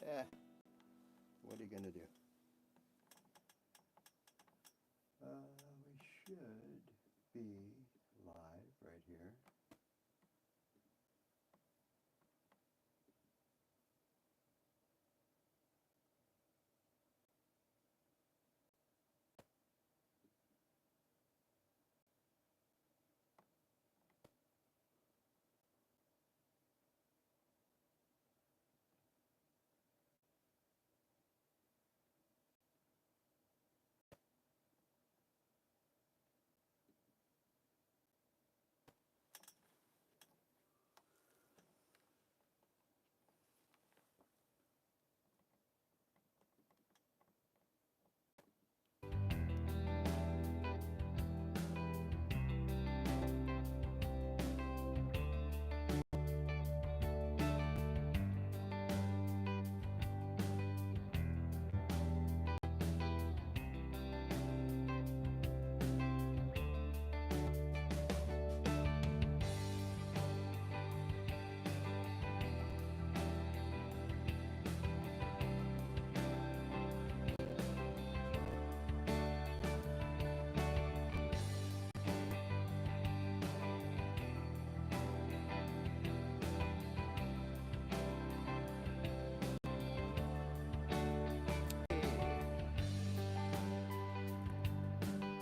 Eh, what are you gonna do? We should be live right here.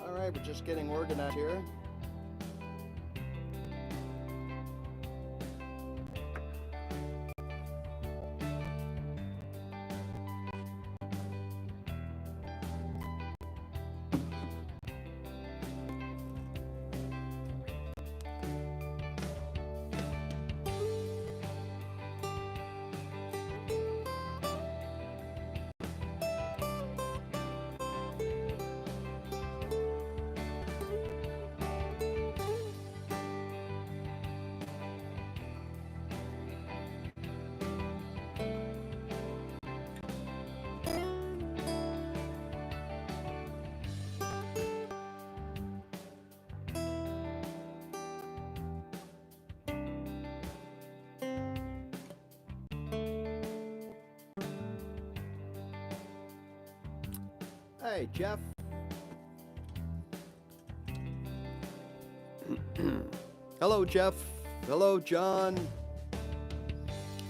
All right, we're just getting organized here. Hey, Jeff. Hello, Jeff. Hello, John.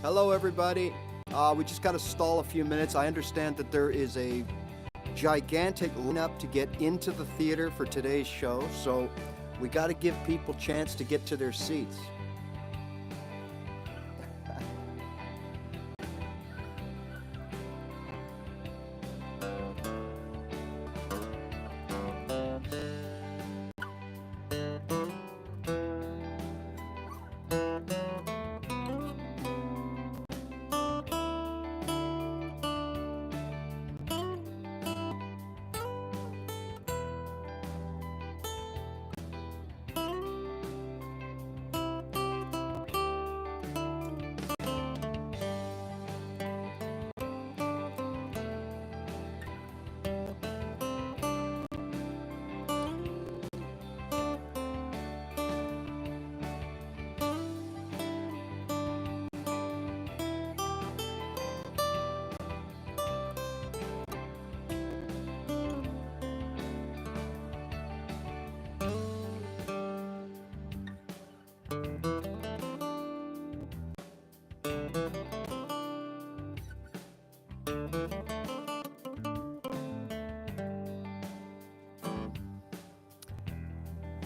Hello, everybody. We just got to stall a few minutes. I understand that there is a gigantic lineup to get into the theater for today's show, so we got to give people a chance to get to their seats.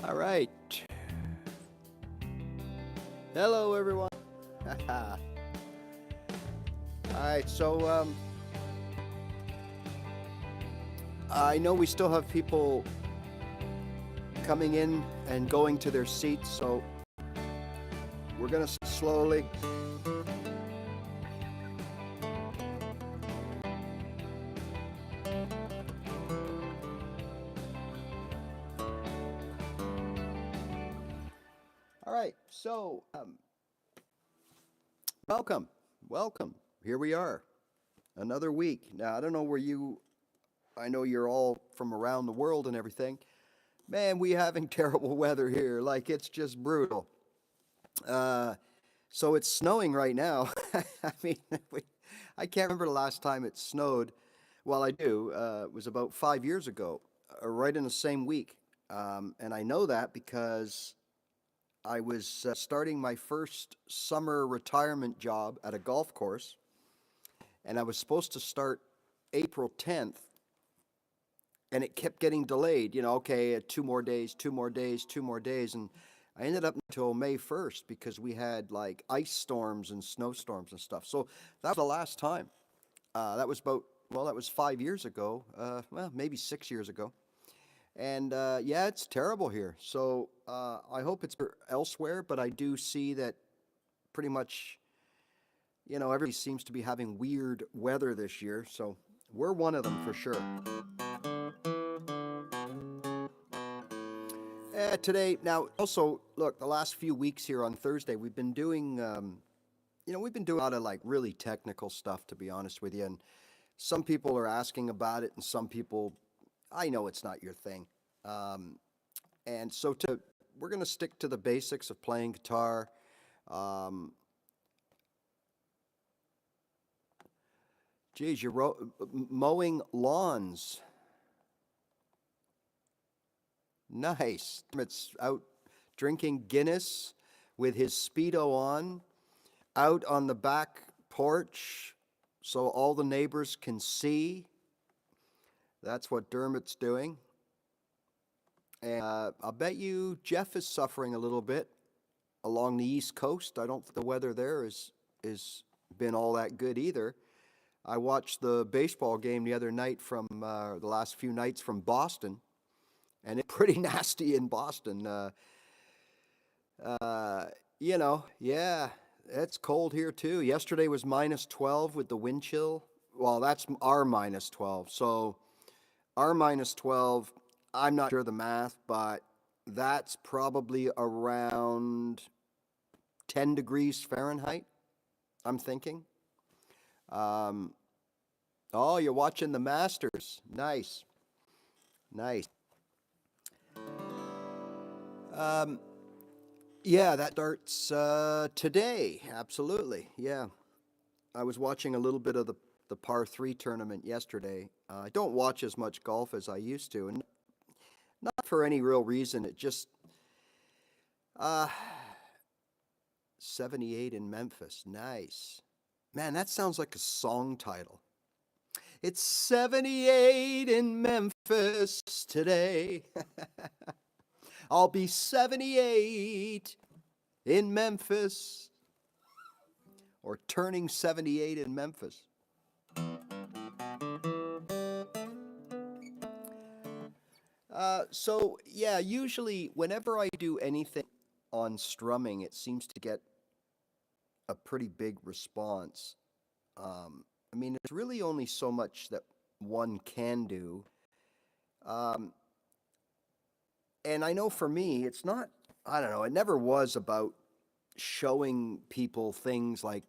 All right. Hello, everyone. All right, so I know we still have people coming in and going to their seats, so we're going to slowly. All right, so welcome. Here we are, another week. Now, I don't know where I know you're all from around the world and everything. Man, we having terrible weather here, like it's just brutal. So it's snowing right now. I mean, we, I can't remember the last time it snowed. Well, I do. It was about 5 years ago, right in the same week. And I know that because I was starting my first summer retirement job at a golf course, and I was supposed to start April 10th, and it kept getting delayed. Okay, 2 more days, 2 more days, 2 more days, and I ended up until May 1st because we had like ice storms and snowstorms and stuff. So that was the last time. That was about, well, that was 5 years ago, well, maybe 6 years ago. And yeah, it's terrible here. So I hope it's elsewhere, but I do see that pretty much, everybody seems to be having weird weather this year. So we're one of them for sure. Today, now, also, look, the last few weeks here on Thursday, we've been doing, we've been doing a lot of like really technical stuff, to be honest with you. And some people are asking about it, and some people, I know it's not your thing. Um, and so we're going to stick to the basics of playing guitar. Um, Geez, you're mowing lawns. Nice. It's out drinking Guinness with his Speedo on, out on the back porch so all the neighbors can see. That's what Dermot's doing. And I'll bet you Jeff is suffering a little bit along the East Coast. I don't think the weather there is been all that good either. I watched the baseball game the other night from the last few nights from Boston, and it's pretty nasty in Boston. Yeah, it's cold here too. Yesterday was minus 12 with the wind chill. Well, that's our minus 12. So our minus 12, I'm not sure the math, but that's probably around 10 degrees Fahrenheit, I'm thinking. Oh, you're watching the Masters. Nice. Nice. Um, yeah, that starts today. Absolutely. Yeah. I was watching a little bit of the par 3 tournament yesterday. I don't watch as much golf as I used to, and not for any real reason. It just, uh, 78 in Memphis. Nice. Man, that sounds like a song title. It's 78 in Memphis today. I'll be 78 in Memphis, or turning 78 in Memphis. So yeah, usually whenever I do anything on strumming, it seems to get a pretty big response. I mean, there's really only so much that one can do. Um, and I know for me, it's not, I don't know, it never was about showing people things like,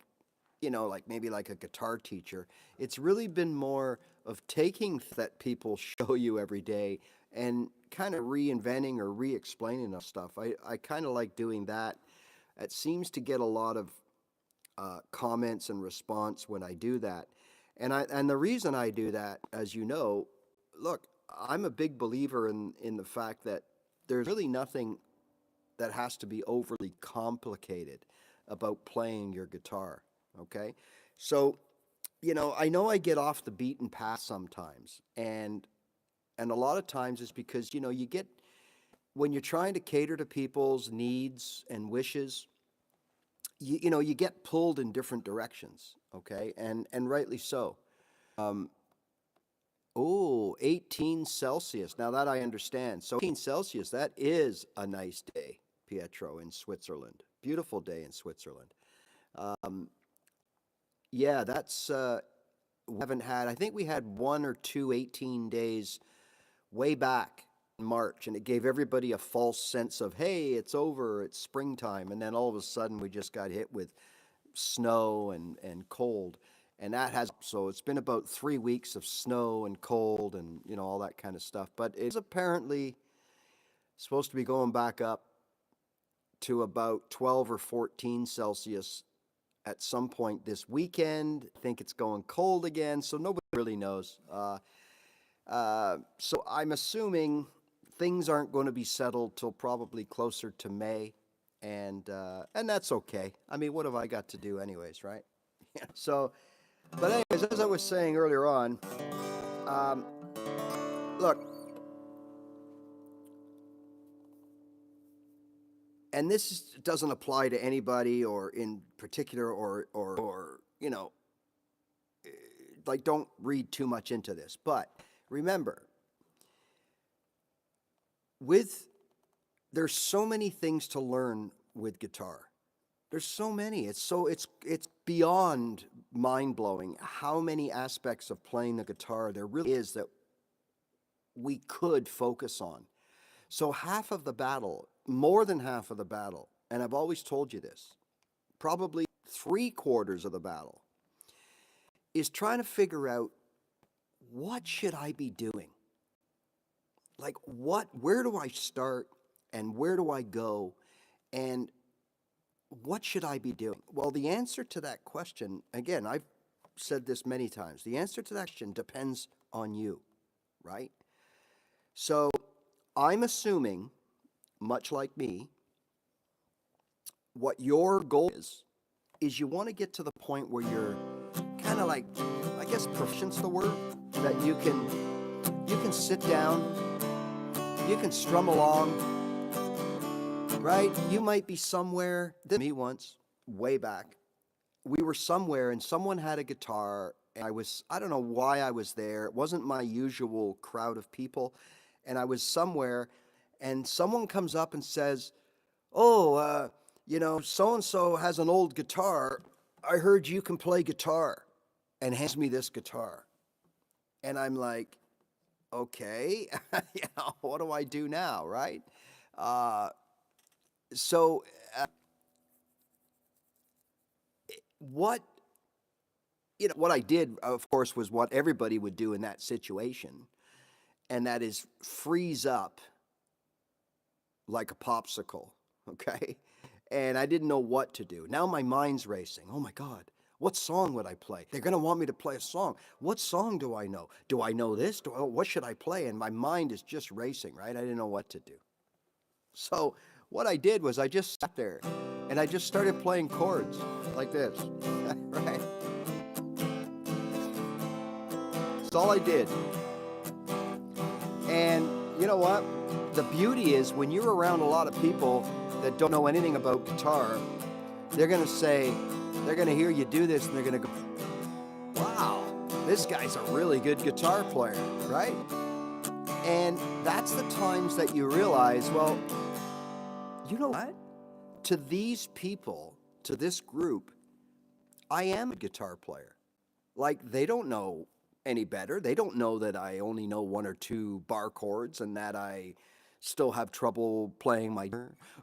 like maybe like a guitar teacher. It's really been more of taking that people show you every day and kind of reinventing or re-explaining stuff. I kind of like doing that. It seems to get a lot of comments and response when I do that. And the reason I do that, as you know, look, I'm a big believer in the fact that there's really nothing that has to be overly complicated about playing your guitar. Okay, so I know I get off the beaten path sometimes, and a lot of times it's because you get, when you're trying to cater to people's needs and wishes, you get pulled in different directions. Okay, and rightly so. Um, oh, 18 Celsius. Now that I understand. So 18 Celsius, that is a nice day, Pietro, in Switzerland. Beautiful day in Switzerland. Um, yeah, that's we haven't had. I think we had one or two 18 days way back in March, and it gave everybody a false sense of, hey, it's over, it's springtime, and then all of a sudden we just got hit with snow and cold, and that has, so it's been about 3 weeks of snow and cold and all that kind of stuff. But it's apparently supposed to be going back up to about 12 or 14 Celsius at some point this weekend. I think it's going cold again, so nobody really knows. So I'm assuming things aren't going to be settled till probably closer to May, and that's okay. I mean, what have I got to do anyways, right? Yeah. So, but anyways, as I was saying earlier on, um, look, and this doesn't apply to anybody or in particular or like don't read too much into this, but remember, with there's so many things to learn with guitar. There's so many. It's beyond mind-blowing how many aspects of playing the guitar there really is that we could focus on. So half of the battle, more than half of the battle, and I've always told you this, probably 3/4 of the battle is trying to figure out, what should I be doing? Like, where do I start and where do I go and what should I be doing? Well, the answer to that question, again, I've said this many times, the answer to that question depends on you, right? So I'm assuming, much like me, what your goal is you want to get to the point where you're kind of like, I guess proficient's the word, that you can sit down, you can strum along, right? You might be somewhere, me once, way back, we were somewhere and someone had a guitar and I don't know why I was there. It wasn't my usual crowd of people. And I was somewhere and someone comes up and says, oh, so-and-so has an old guitar. I heard you can play guitar, and hands me this guitar. And I'm like, okay, what do I do now, right? So what I did, of course, was what everybody would do in that situation, and that is freeze up like a popsicle, okay? And I didn't know what to do. Now my mind's racing. Oh my God, what song would I play? They're going to want me to play a song. What song do I know? Do I know this? What should I play? And my mind is just racing, right? I didn't know what to do. So what I did was I just sat there and I just started playing chords like this, right? That's all I did. And you know what? The beauty is when you're around a lot of people that don't know anything about guitar, they're going to hear you do this and they're going to go, wow, this guy's a really good guitar player, right? And that's the times that you realize, well, you know what? To these people, to this group, I am a guitar player. Like, they don't know any better. They don't know that I only know 1 or 2 bar chords and that I still have trouble playing my,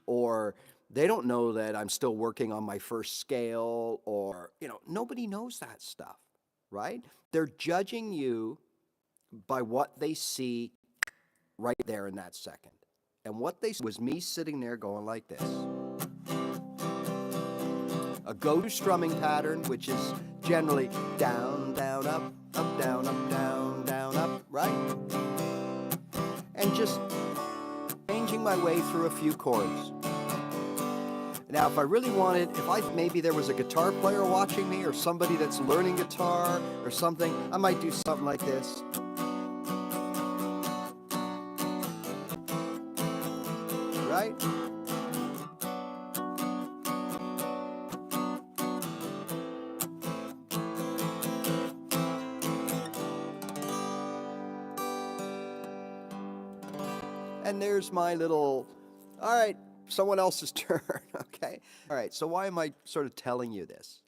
or they don't know that I'm still working on my first scale, or, nobody knows that stuff, right? They're judging you by what they see right there in that second. And what they was me sitting there going like this. A go-to strumming pattern, which is generally down, down, up, down, down, up, right? And just changing my way through a few chords. Now, if I really wanted, maybe there was a guitar player watching me or somebody that's learning guitar or something, I might do something like this. Right? And there's my little, all right, someone else's turn, okay? All right, so why am I sort of telling you this?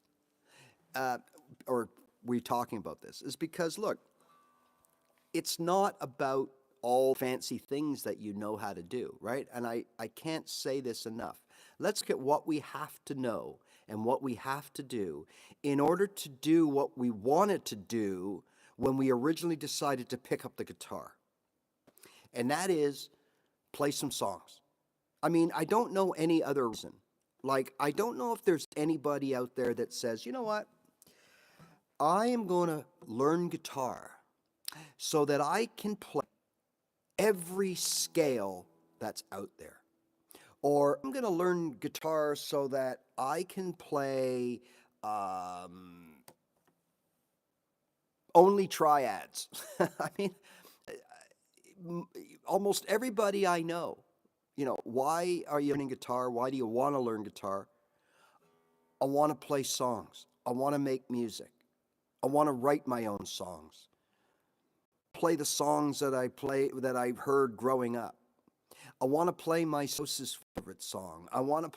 Or we talking about this? Is because, look, it's not about all fancy things that you know how to do, right? And I can't say this enough. Let's look at what we have to know and what we have to do in order to do what we wanted to do when we originally decided to pick up the guitar. And that is play some songs. I mean, I don't know any other reason. Like, I don't know if there's anybody out there that says, you know what? I am going to learn guitar so that I can play every scale that's out there. Or I'm going to learn guitar so that I can play only triads. I mean, almost everybody I know, why are you learning guitar? Why do you want to learn guitar? I want to play songs. I want to make music. I want to write my own songs. Play the songs that I've heard growing up. I want to play my spouse's favorite song. I want to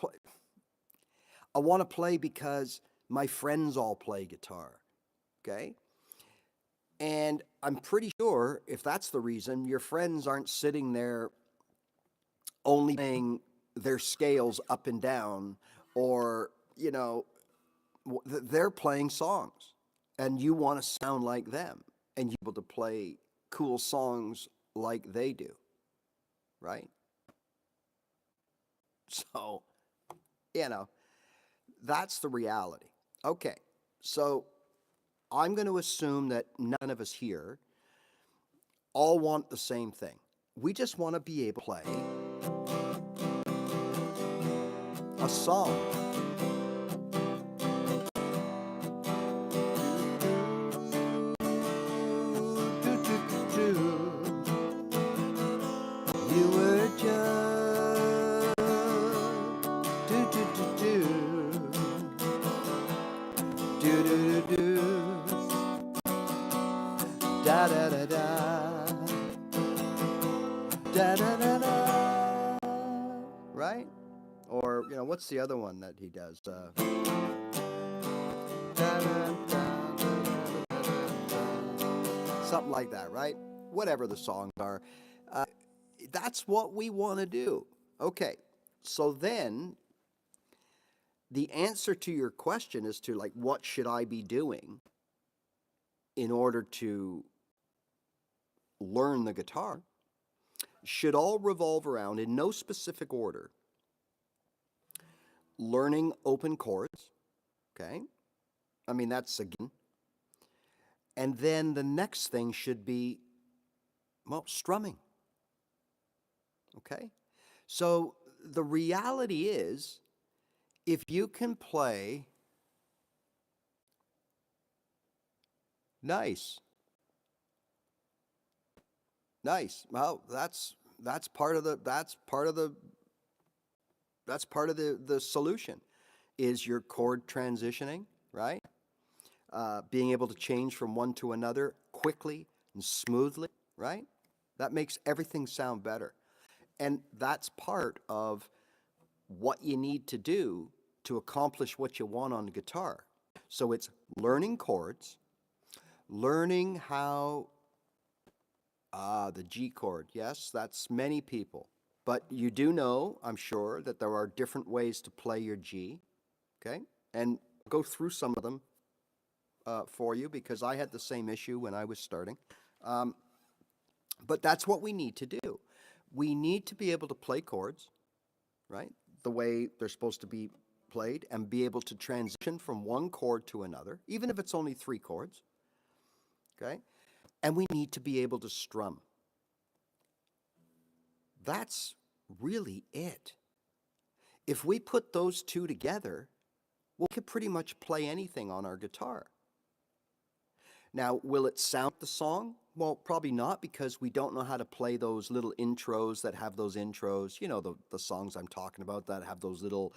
play because my friends all play guitar. Okay? And I'm pretty sure if that's the reason, your friends aren't sitting there only playing their scales up and down, or, they're playing songs and you want to sound like them and you're able to play cool songs like they do, right? So, you know, that's the reality. Okay, so I'm going to assume that none of us here all want the same thing. We just want to be able to play a song. You were just do do do do do do do da da da da da da da da, right? Or what's the other one that he does? Da, da, da, da, da, da. Something like that, right? Whatever the songs are. Uh, that's what we want to do. Okay, so then the answer to your question is to, like, what should I be doing in order to learn the guitar, should all revolve around, in no specific order, learning open chords. Okay, I mean, that's a given. And then the next thing should be, well, strumming. Okay, so the reality is, if you can play nice, well, that's part of the solution, is your chord transitioning, right? Being able to change from one to another quickly and smoothly, right? That makes everything sound better. And that's part of what you need to do to accomplish what you want on the guitar. So it's learning chords, learning how, the G chord. Yes, that's many people. But you do know, I'm sure, that there are different ways to play your G, okay? And go through some of them for you, because I had the same issue when I was starting. But that's what we need to do. We need to be able to play chords, right, the way they're supposed to be played, and be able to transition from one chord to another, even if it's only 3 chords, okay? And we need to be able to strum. That's really it. If we put those two together, we can pretty much play anything on our guitar. Now, will it sound the song? Well, probably not, because we don't know how to play those little intros that have those intros. You know, the songs I'm talking about that have those little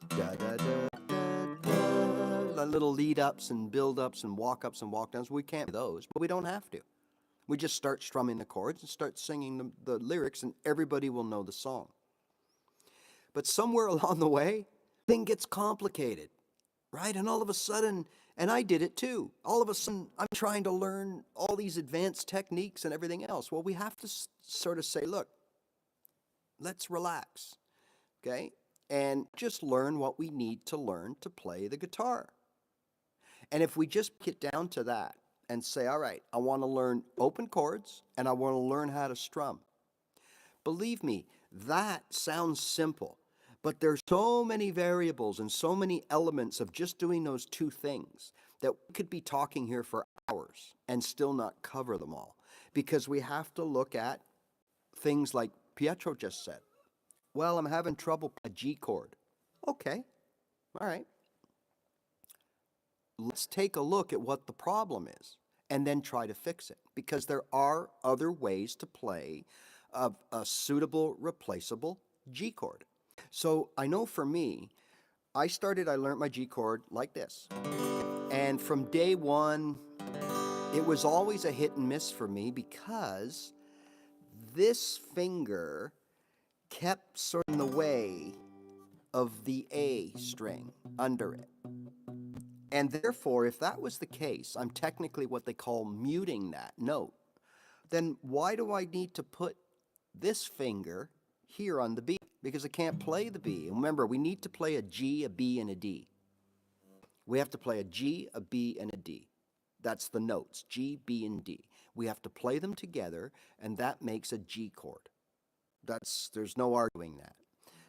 da da da da da, little lead ups and build ups and walk ups and walk downs. We can't do those, but we don't have to. We just start strumming the chords and start singing the lyrics, and everybody will know the song. But somewhere along the way, thing gets complicated, right? And all of a sudden, and I did it too, all of a sudden I'm trying to learn all these advanced techniques and everything else. Well, we have to sort of say, look, let's relax, okay? And just learn what we need to learn to play the guitar. And if we just get down to that and say, all right, I want to learn open chords and I want to learn how to strum. Believe me, That sounds simple, but there's so many variables and so many elements of just doing those two things that we could be talking here for hours and still not cover them all, because we have to look at things like Pietro just said. Well, I'm having trouble with a G chord. Okay, all right. Let's take a look at what the problem is and then try to fix it, because there are other ways to play a suitable, replaceable G chord. So I know for me, I learned my G chord like this. And from day one, it was always a hit and miss for me because this finger kept sort of in the way of the A string under it. And therefore, if that was the case, I'm technically what they call muting that note. Then why do I need to put this finger here on the B? Because I can't play the B. And remember, we need to play a G, a B, and a D. We have to play a G, a B, and a D. That's the notes, G, B, and D. We have to play them together, and that makes a G chord. There's no arguing that.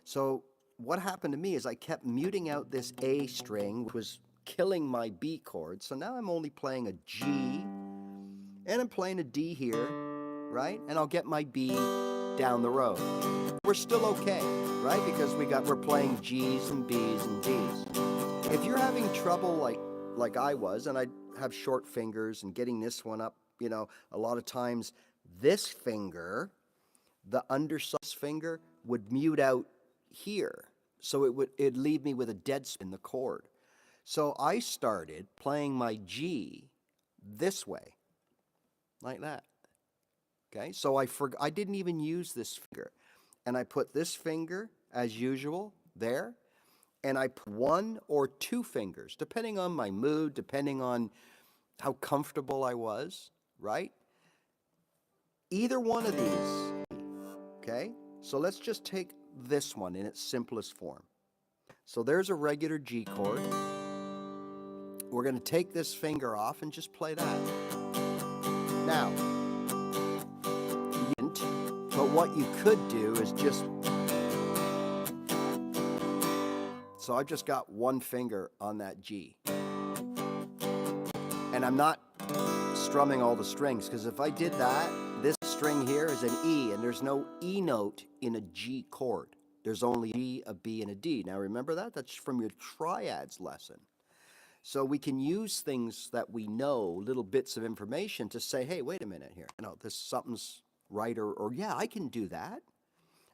So what happened to me is I kept muting out this A string, which was killing my B chord. So now I'm only playing a G, and I'm playing a D here, right? And I'll get my B down the road. We're still okay, right? Because we're playing G's and B's and D's. If you're having trouble like I was, and I have short fingers and getting this one up, a lot of times this finger, the undersized finger, would mute out here. So it'd leave me with a dead spin in the chord. So I started playing my G this way, like that. Okay, so I didn't even use this finger. And I put this finger, as usual, there. And I put one or two fingers, depending on my mood, depending on how comfortable I was, right? Either one of these, okay? So let's just take this one in its simplest form. So there's a regular G chord. We're going to take this finger off and just play that. Now, but what you could do is just... So I've just got one finger on that G. And I'm not strumming all the strings, because if I did that, this string here is an E, and there's no E note in a G chord. There's only a G, a B, and a D. Now remember that? That's from your triads lesson. So we can use things that we know, little bits of information, to say, hey, wait a minute here. Something's right, or yeah, I can do that.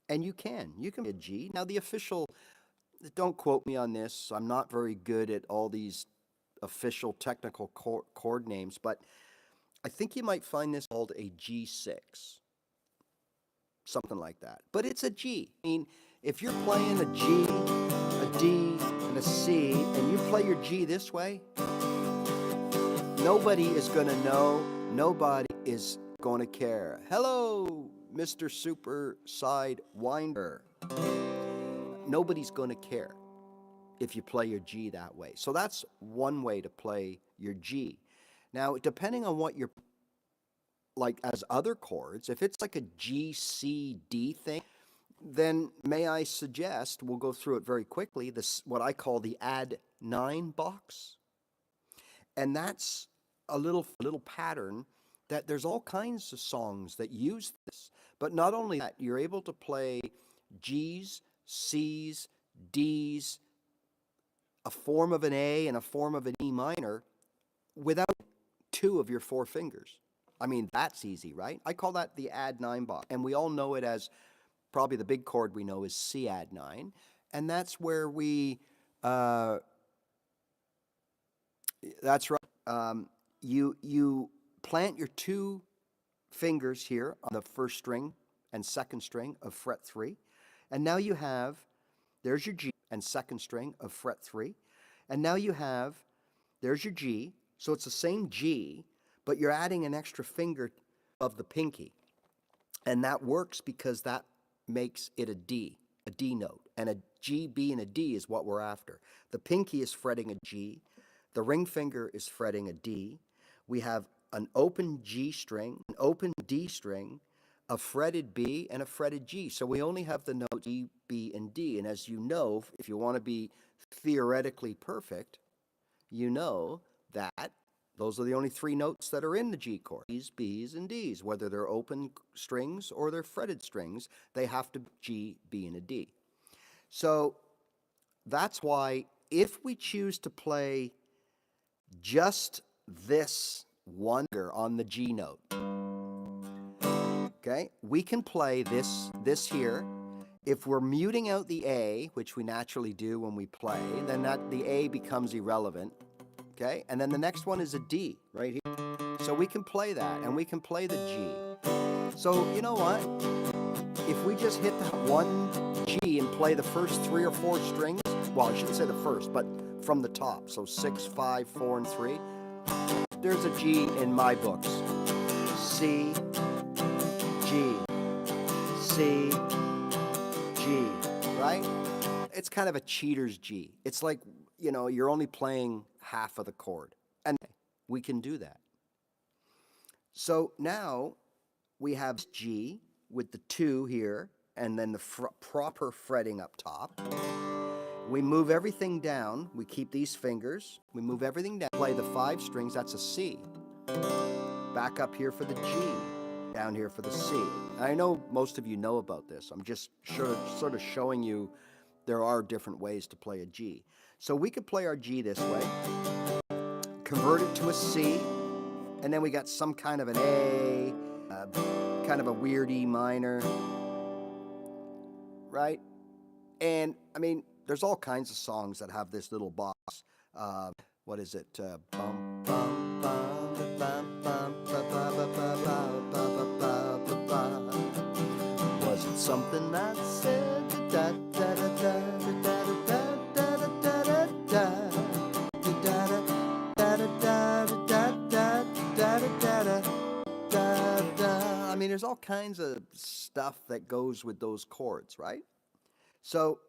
And you can be a G. Now the official... Don't quote me on this. I'm not very good at all these official technical chord names, but I think you might find this called a G6. Something like that. But it's a G. I mean, if you're playing a G, a D, and a C, and you play your G this way, nobody is going to know. Nobody is going to care. Hello, Mr. Super Side Winder. Nobody's going to care if you play your G that way. So that's one way to play your G. Now, depending on what you're like as other chords, if it's like a G, C, D thing, then may I suggest, we'll go through it very quickly, this what I call the add 9 box. And that's a little pattern that there's all kinds of songs that use this. But not only that, you're able to play G's, C's, D's, a form of an A and a form of an E minor without 2 of your 4 fingers. I mean, that's easy, right? I call that the add 9 box. And we all know it as, probably the big chord we know is C add 9. And that's where that's right. You plant your 2 fingers here on the first string and second string of fret 3. And now there's your G and second string of fret 3. And now there's your G. So it's the same G, but you're adding an extra finger of the pinky. And that works because that makes it a D note. And a G, B, and a D is what we're after. The pinky is fretting a G. The ring finger is fretting a D. We have an open G string, an open D string, a fretted B, and a fretted G. So we only have the notes E, B, and D. And as you know, if you want to be theoretically perfect, you know that those are the only three notes that are in the G chord. E's, B's, and D's. Whether they're open strings or they're fretted strings, they have to be G, B, and a D. So that's why if we choose to play just this one on the G note, okay, we can play this here. If we're muting out the A, which we naturally do when we play, then the A becomes irrelevant, okay? And then the next one is a D right here. So we can play that, and we can play the G. So you know what? If we just hit that one G and play the first 3 or 4 strings, well, I shouldn't say the first, but from the top, so 6, 5, 4, and 3, there's a G in my books. C, G, C, G, right? It's kind of a cheater's G. It's like, you know, you're only playing half of the chord. And we can do that. So now we have G with the 2 here, and then the proper fretting up top. We move everything down. We keep these fingers. We move everything down. Play the 5 strings. That's a C. Back up here for the G. Down here for the C. I know most of you know about this. I'm just sort of showing you there are different ways to play a G. So we could play our G this way, convert it to a C, and then we got some kind of an A, kind of a weird E minor, right? And I mean, there's all kinds of songs that have this little box. What is it? Bum, bum, bum, bum, bum, was it something I said? Da, da, da, da, da, da, da, da, da, da, da. I mean, there's all kinds of stuff that goes with those chords, right? So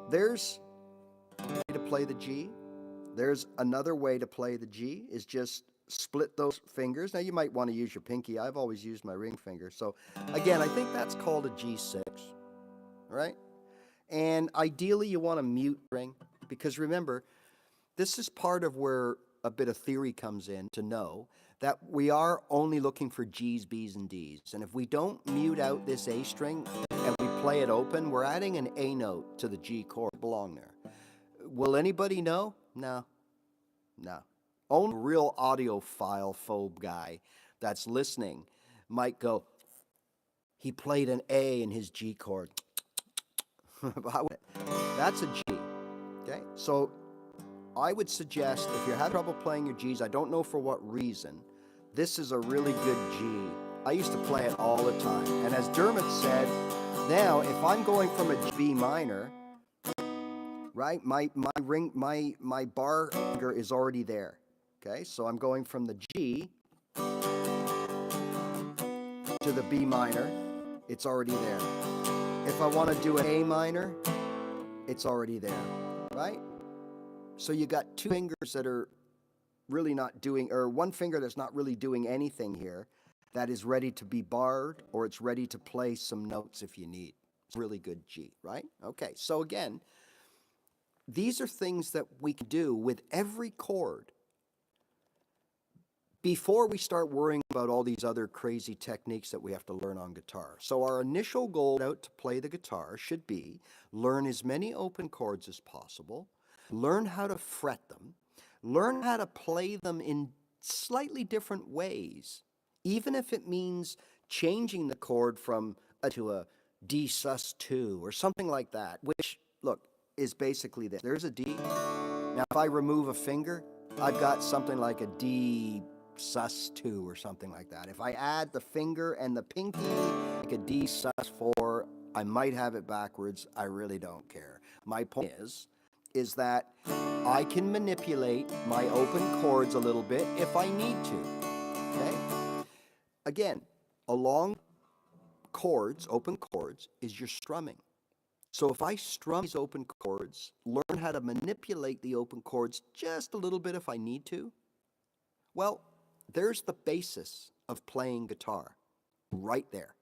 there's a way to play the G. There's another way to play the G, is just split those fingers. Now you might want to use your pinky. I've always used my ring finger. So again, I think that's called a G6, right? And ideally you want to mute ring, because remember, this is part of where a bit of theory comes in, to know that we are only looking for G's, B's, and D's. And if we don't mute out this A string and we play it open, we're adding an A note to the G chord. Belong there. Will anybody know? No. No. Only a real audiophile phobe guy that's listening might go, he played an A in his G chord. That's a G. Okay? So I would suggest, if you're having trouble playing your G's, I don't know for what reason, this is a really good G. I used to play it all the time. And as Dermot said, now if I'm going from a B minor, right, my bar finger is already there. Okay, so I'm going from the G to the B minor, it's already there. If I want to do an A minor, it's already there, right? So you got 2 fingers that are really not doing, or 1 finger that's not really doing anything here, that is ready to be barred, or it's ready to play some notes if you need. It's a really good G, right? Okay, so again, these are things that we can do with every chord before we start worrying about all these other crazy techniques that we have to learn on guitar. So our initial goal out to play the guitar should be learn as many open chords as possible, learn how to fret them, learn how to play them in slightly different ways, even if it means changing the chord from a to a D sus2 or something like that, which, look, is basically this. There's a D. Now, if I remove a finger, I've got something like a D sus2 or something like that. If I add the finger and the pinky, like a D sus4, I might have it backwards. I really don't care. My point is that I can manipulate my open chords a little bit if I need to. Okay? Again, along chords, open chords, is your strumming. So if I strum these open chords, learn how to manipulate the open chords just a little bit if I need to, well, there's the basis of playing guitar. right there.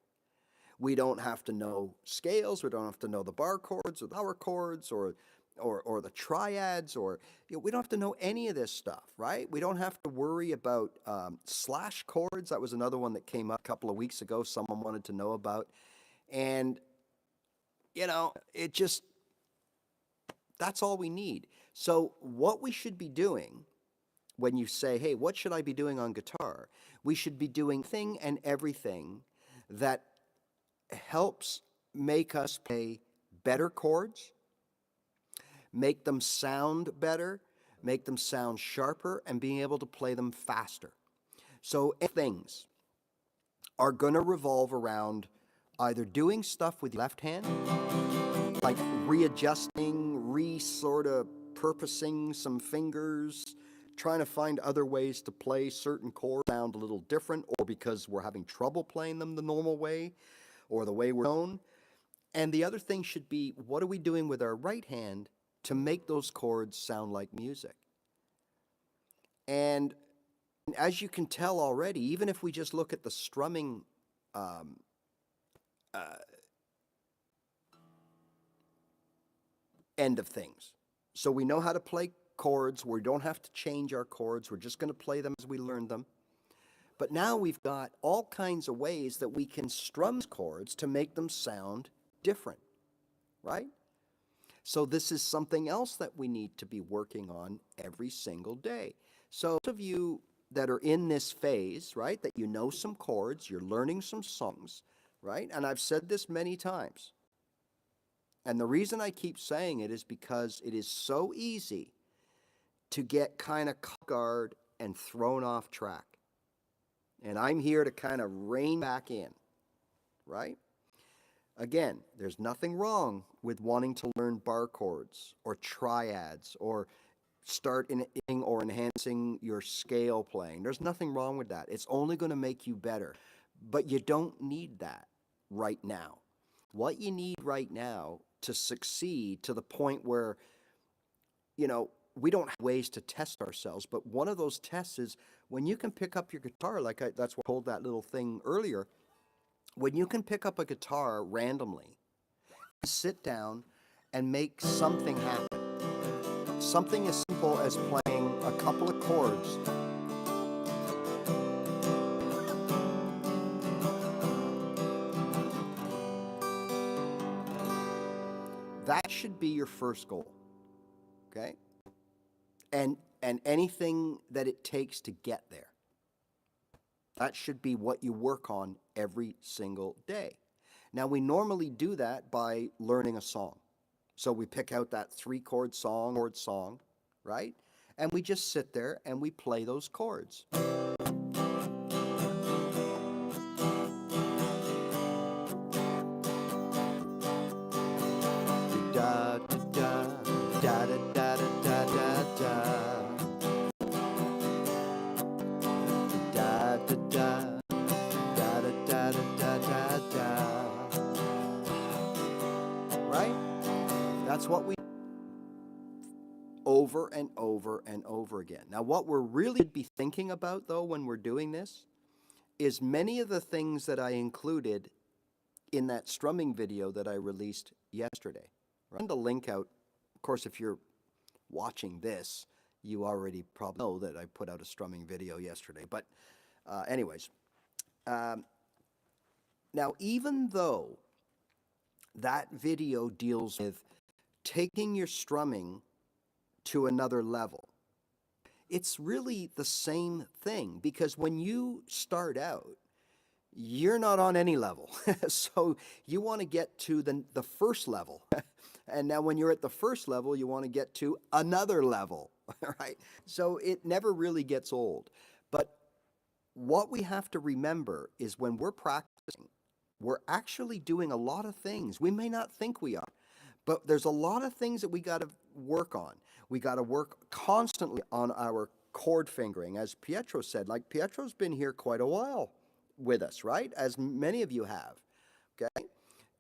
We don't have to know scales. We don't have to know the bar chords or the power chords or the triads we don't have to know any of this stuff, right? We don't have to worry about slash chords. That was another one that came up a couple of weeks ago. Someone wanted to know about, and it just that's all we need. So what we should be doing when you say, hey, what should I be doing on guitar? We should be doing thing and everything that helps make us play better chords, make them sound better, make them sound sharper, and being able to play them faster. So things are going to revolve around either doing stuff with your left hand, like readjusting, sort of purposing some fingers, trying to find other ways to play certain chords sound a little different, or because we're having trouble playing them the normal way or the way we're known. And the other thing should be, what are we doing with our right hand to make those chords sound like music? And as you can tell already, even if we just look at the strumming end of things. So we know how to play chords. We don't have to change our chords. We're just going to play them as we learn them. But now we've got all kinds of ways that we can strum chords to make them sound different, right? So this is something else that we need to be working on every single day. So those of you that are in this phase, right, that you know some chords, you're learning some songs, right? And I've said this many times. And the reason I keep saying it is because it is so easy to get kind of caught off guard and thrown off track. And I'm here to kind of rein back in, right? Again, there's nothing wrong with wanting to learn bar chords or triads or start or enhancing your scale playing. There's nothing wrong with that. It's only going to make you better. But you don't need that right now. What you need right now to succeed to the point where, we don't have ways to test ourselves, but one of those tests is when you can pick up your guitar, that's why I told that little thing earlier, when you can pick up a guitar randomly, sit down and make something happen. Something as simple as playing a couple of chords. That should be your first goal, okay? And anything that it takes to get there. That should be what you work on every single day. Now, we normally do that by learning a song. So we pick out that 3-chord song, right? And we just sit there and we play those chords. Da da da da da da da da da. Da da da da da da da da. Right? That's what we over and over and over again. Now, what we're really be thinking about, though, when we're doing this, is many of the things that I included in that strumming video that I released yesterday. I'll send the link out. Of course, if you're watching this, you already probably know that I put out a strumming video yesterday. But anyways, now even though that video deals with taking your strumming to another level, it's really the same thing, because when you start out, you're not on any level. So you want to get to the first level. And now when you're at the first level, you want to get to another level, right? So it never really gets old. But what we have to remember is when we're practicing, we're actually doing a lot of things. We may not think we are, but there's a lot of things that we got to work on. We got to work constantly on our chord fingering, as Pietro said. Like, Pietro's been here quite a while with us, right? As many of you have, okay?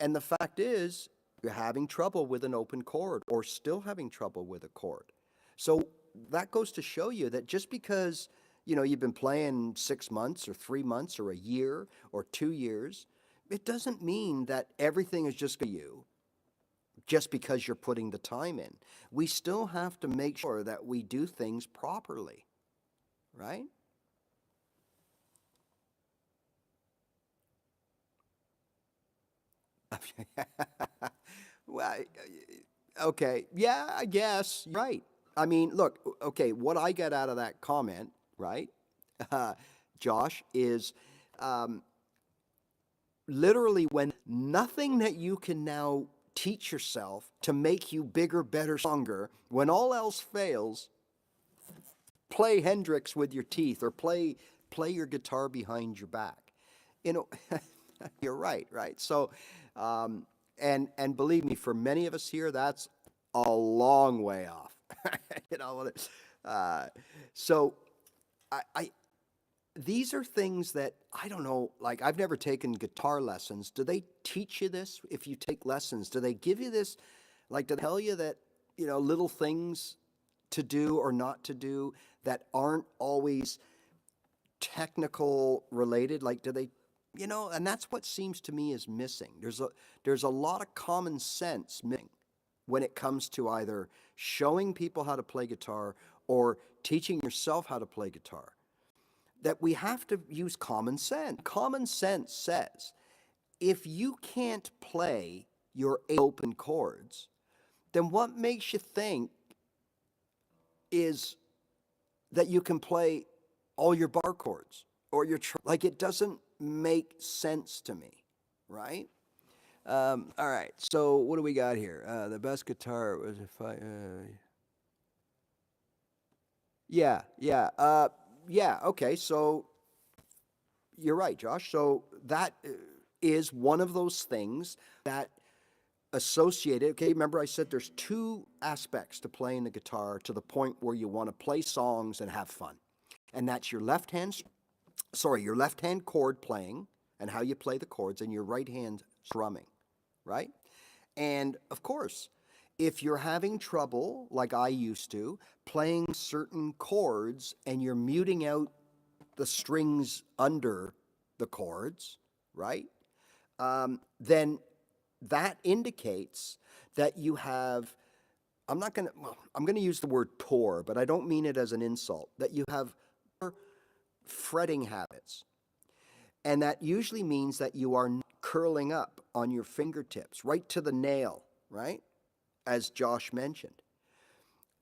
And the fact is, you're having trouble with an open chord or still having trouble with a chord. So that goes to show you that just because you've been playing 6 months or 3 months or a year or 2 years. It doesn't mean that everything is just you just because you're putting the time in. We still have to make sure that we do things properly, right? Well, okay, yeah, I guess, right. I mean, look, okay, what I get out of that comment, right, uh, Josh, is um, literally when nothing that you can now teach yourself to make you bigger, better, stronger, when all else fails, play Hendrix with your teeth or play your guitar behind your back. You know, you're right, right? So, um, and believe me, for many of us here, that's a long way off. you know, uh, so I these are things that I don't know. Like I've never taken guitar lessons. Do they teach you this? If you take lessons, do they give you this? Like, do they tell you that little things to do or not to do that aren't always technical related? Like, do they, and that's what seems to me is missing. There's a lot of common sense missing when it comes to either showing people how to play guitar or teaching yourself how to play guitar. That we have to use common sense. Common sense says if you can't play your open chords, then what makes you think is that you can play all your bar chords or like it doesn't make sense to me, right? All right, so what do we got here? The best guitar was if I. Yeah, yeah, yeah. Okay, so you're right, Josh. So that is one of those things that associated. Okay, remember I said there's two aspects to playing the guitar to the point where you want to play songs and have fun, and that's your left hand chord playing and how you play the chords, and your right hand strumming, right? And of course, if you're having trouble, like I used to, playing certain chords and you're muting out the strings under the chords, right? Then that indicates that you have, I'm going to use the word poor, but I don't mean it as an insult, that you have fretting habits. And that usually means that you are curling up on your fingertips, right to the nail, right? As Josh mentioned.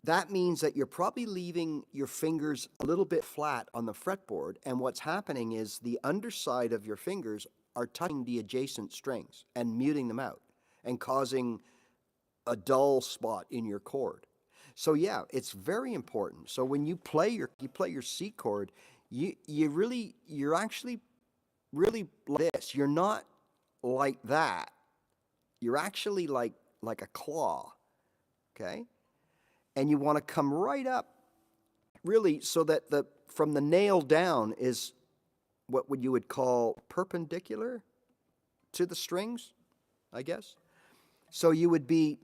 That means that you're probably leaving your fingers a little bit flat on the fretboard, and what's happening is the underside of your fingers are touching the adjacent strings and muting them out and causing a dull spot in your chord. So yeah, it's very important. So when you play your C chord, you're actually really like this. You're not like that. You're actually like a claw, okay? And you want to come right up, really, so that the from the nail down is what you would call perpendicular to the strings, I guess. So you would be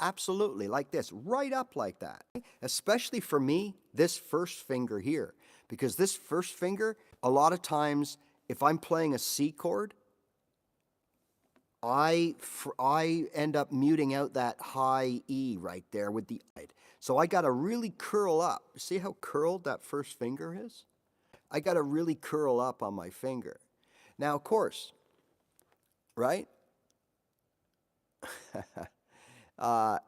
absolutely like this, right up like that. Especially for me, this first finger here, because this first finger, a lot of times, if I'm playing a C chord, I end up muting out that high E right there with the. So I got to really curl up. See how curled that first finger is? I got to really curl up on my finger. Now, of course, right? uh,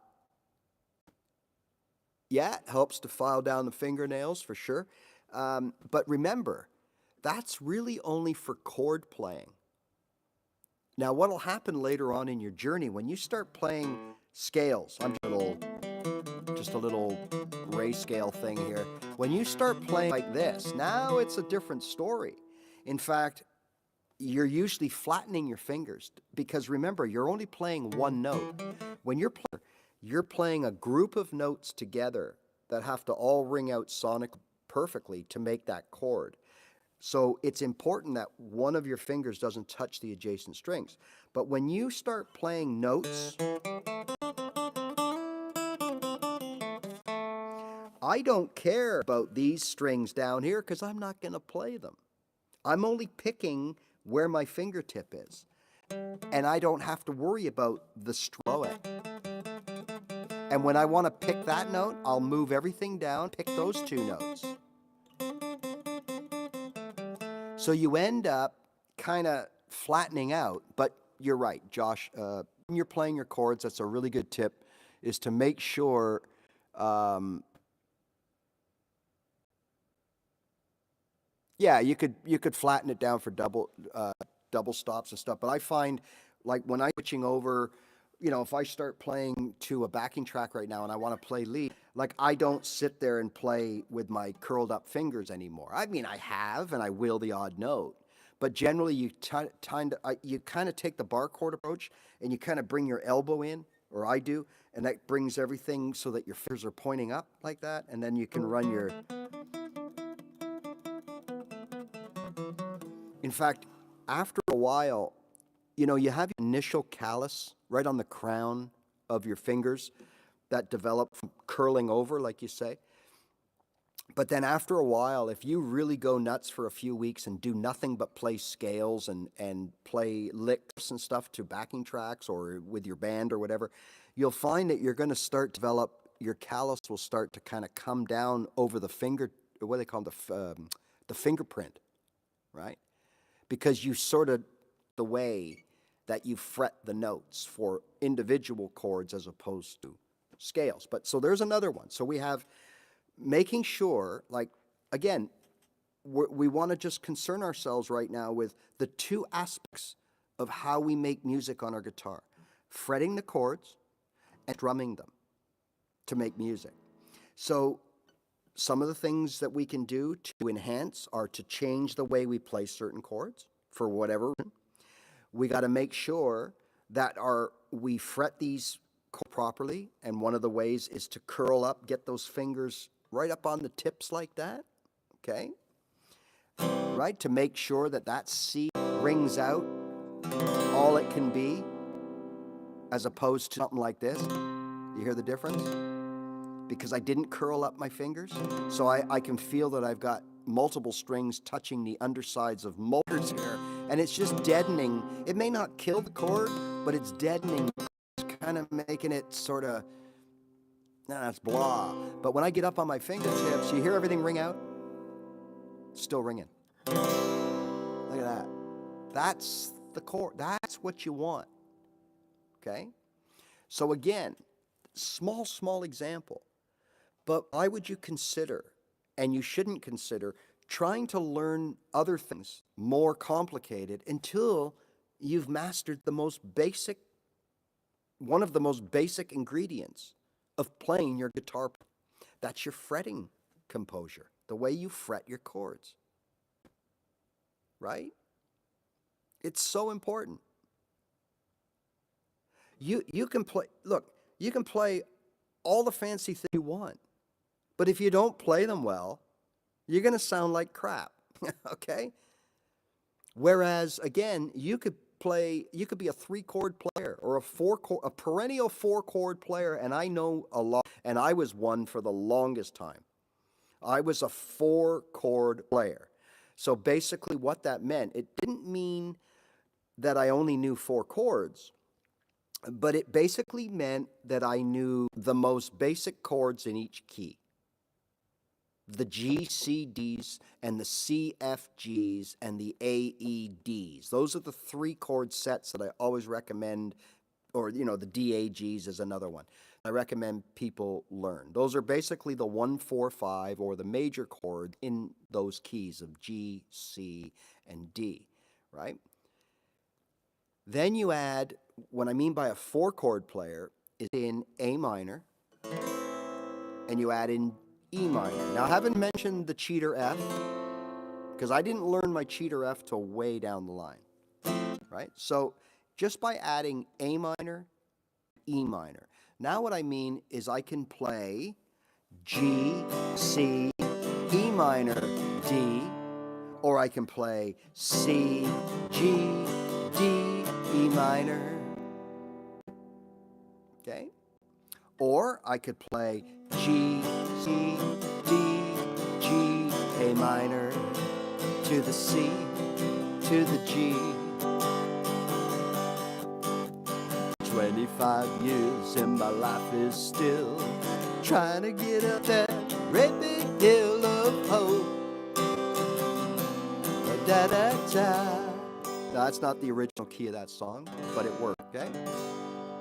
yeah, it helps to file down the fingernails for sure. But remember, that's really only for chord playing. Now, what will happen later on in your journey when you start playing scales? I'm just a little Ray scale thing here. When you start playing like this, now it's a different story. In fact, you're usually flattening your fingers because remember, you're only playing one note. When you're playing a group of notes together that have to all ring out sonically perfectly to make that chord. So it's important that one of your fingers doesn't touch the adjacent strings. But when you start playing notes, I don't care about these strings down here because I'm not going to play them. I'm only picking where my fingertip is. And I don't have to worry about the strum. And when I want to pick that note, I'll move everything down, pick those two notes. So you end up kind of flattening out, but you're right, Josh. When you're playing your chords, that's a really good tip, is to make sure yeah, you could flatten it down for double stops and stuff. But I find, like, when I'm switching over, you know, if I start playing to a backing track right now and I want to play lead, like, I don't sit there and play with my curled up fingers anymore. I mean, I have, and I will the odd note, but generally you kind of take the bar chord approach and you kind of bring your elbow in, or I do, and that brings everything so that your fingers are pointing up like that, and then you can run your. In fact, after a while, you know, you have your initial callus right on the crown of your fingers that develop from curling over, like you say. But then after a while, if you really go nuts for a few weeks and do nothing but play scales and play licks and stuff to backing tracks or with your band or whatever, you'll find that you're going to start to develop, your callus will start to kind of come down over the finger, what do they call them, the fingerprint, right? Because you sort of, the way that you fret the notes for individual chords as opposed to scales. But so there's another one. So we have making sure, like, again, we want to just concern ourselves right now with the two aspects of how we make music on our guitar: fretting the chords and drumming them to make music. So some of the things that we can do to enhance are to change the way we play certain chords for whatever reason. We got to make sure that we fret these chords properly, and one of the ways is to curl up, get those fingers right up on the tips like that, okay? Right, to make sure that that C rings out all it can be, as opposed to something like this. You hear the difference? Because I didn't curl up my fingers, so I can feel that I've got multiple strings touching the undersides of molars here, and it's just deadening. It may not kill the chord, but it's deadening. It's kind of making it sort of, nah, it's blah. But when I get up on my fingertips, you hear everything ring out? It's still ringing. Look at that. That's the chord. That's what you want, okay? So again, small example. But why would you consider, and you shouldn't consider, trying to learn other things more complicated until you've mastered the most basic, one of the most basic ingredients of playing your guitar? That's your fretting composure, the way you fret your chords, right? It's so important. You can play, look, you can play all the fancy things you want, but if you don't play them well, you're going to sound like crap, okay? Whereas, again, you could be a 3-chord player or a perennial 4-chord player, and I know a lot, and I was one for the longest time. I was a 4-chord player. So basically what that meant, it didn't mean that I only knew 4 chords, but it basically meant that I knew the most basic chords in each key. The G, C, Ds, and the C, F, Gs, and the A, E, Ds. Those are the 3 chord sets that I always recommend, or, you know, the D, A, Gs is another one I recommend people learn. Those are basically the 1, 4, 5, or the major chord in those keys of G, C, and D, right? Then you add, what I mean by a 4-chord player is in A minor, and you add in E minor. Now, I haven't mentioned the cheater F, because I didn't learn my cheater F till way down the line, right? So just by adding A minor, E minor. Now what I mean is I can play G, C, E minor, D, or I can play C, G, D, E minor, okay? Or I could play G, C, D, G, A minor, to the C, to the G. 25 years and my life is still trying to get up that great big hill of hope. Da da da. That's not the original key of that song, but it worked, okay?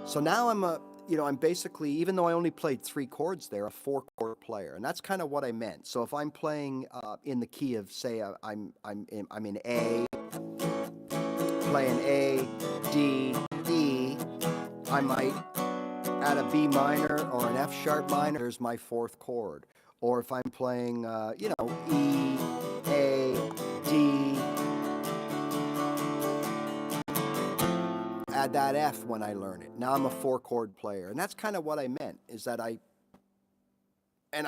So now I'm basically, even though I only played 3 chords there, a 4-chord player, and that's kind of what I meant. So if I'm playing in the key of, say, I'm in A, playing A, D, E, I might add a B minor or an F sharp minor. There's my 4th chord. Or if I'm playing, E, A, D, add that F when I learn it. Now I'm a 4-chord player. And that's kind of what I meant, is that I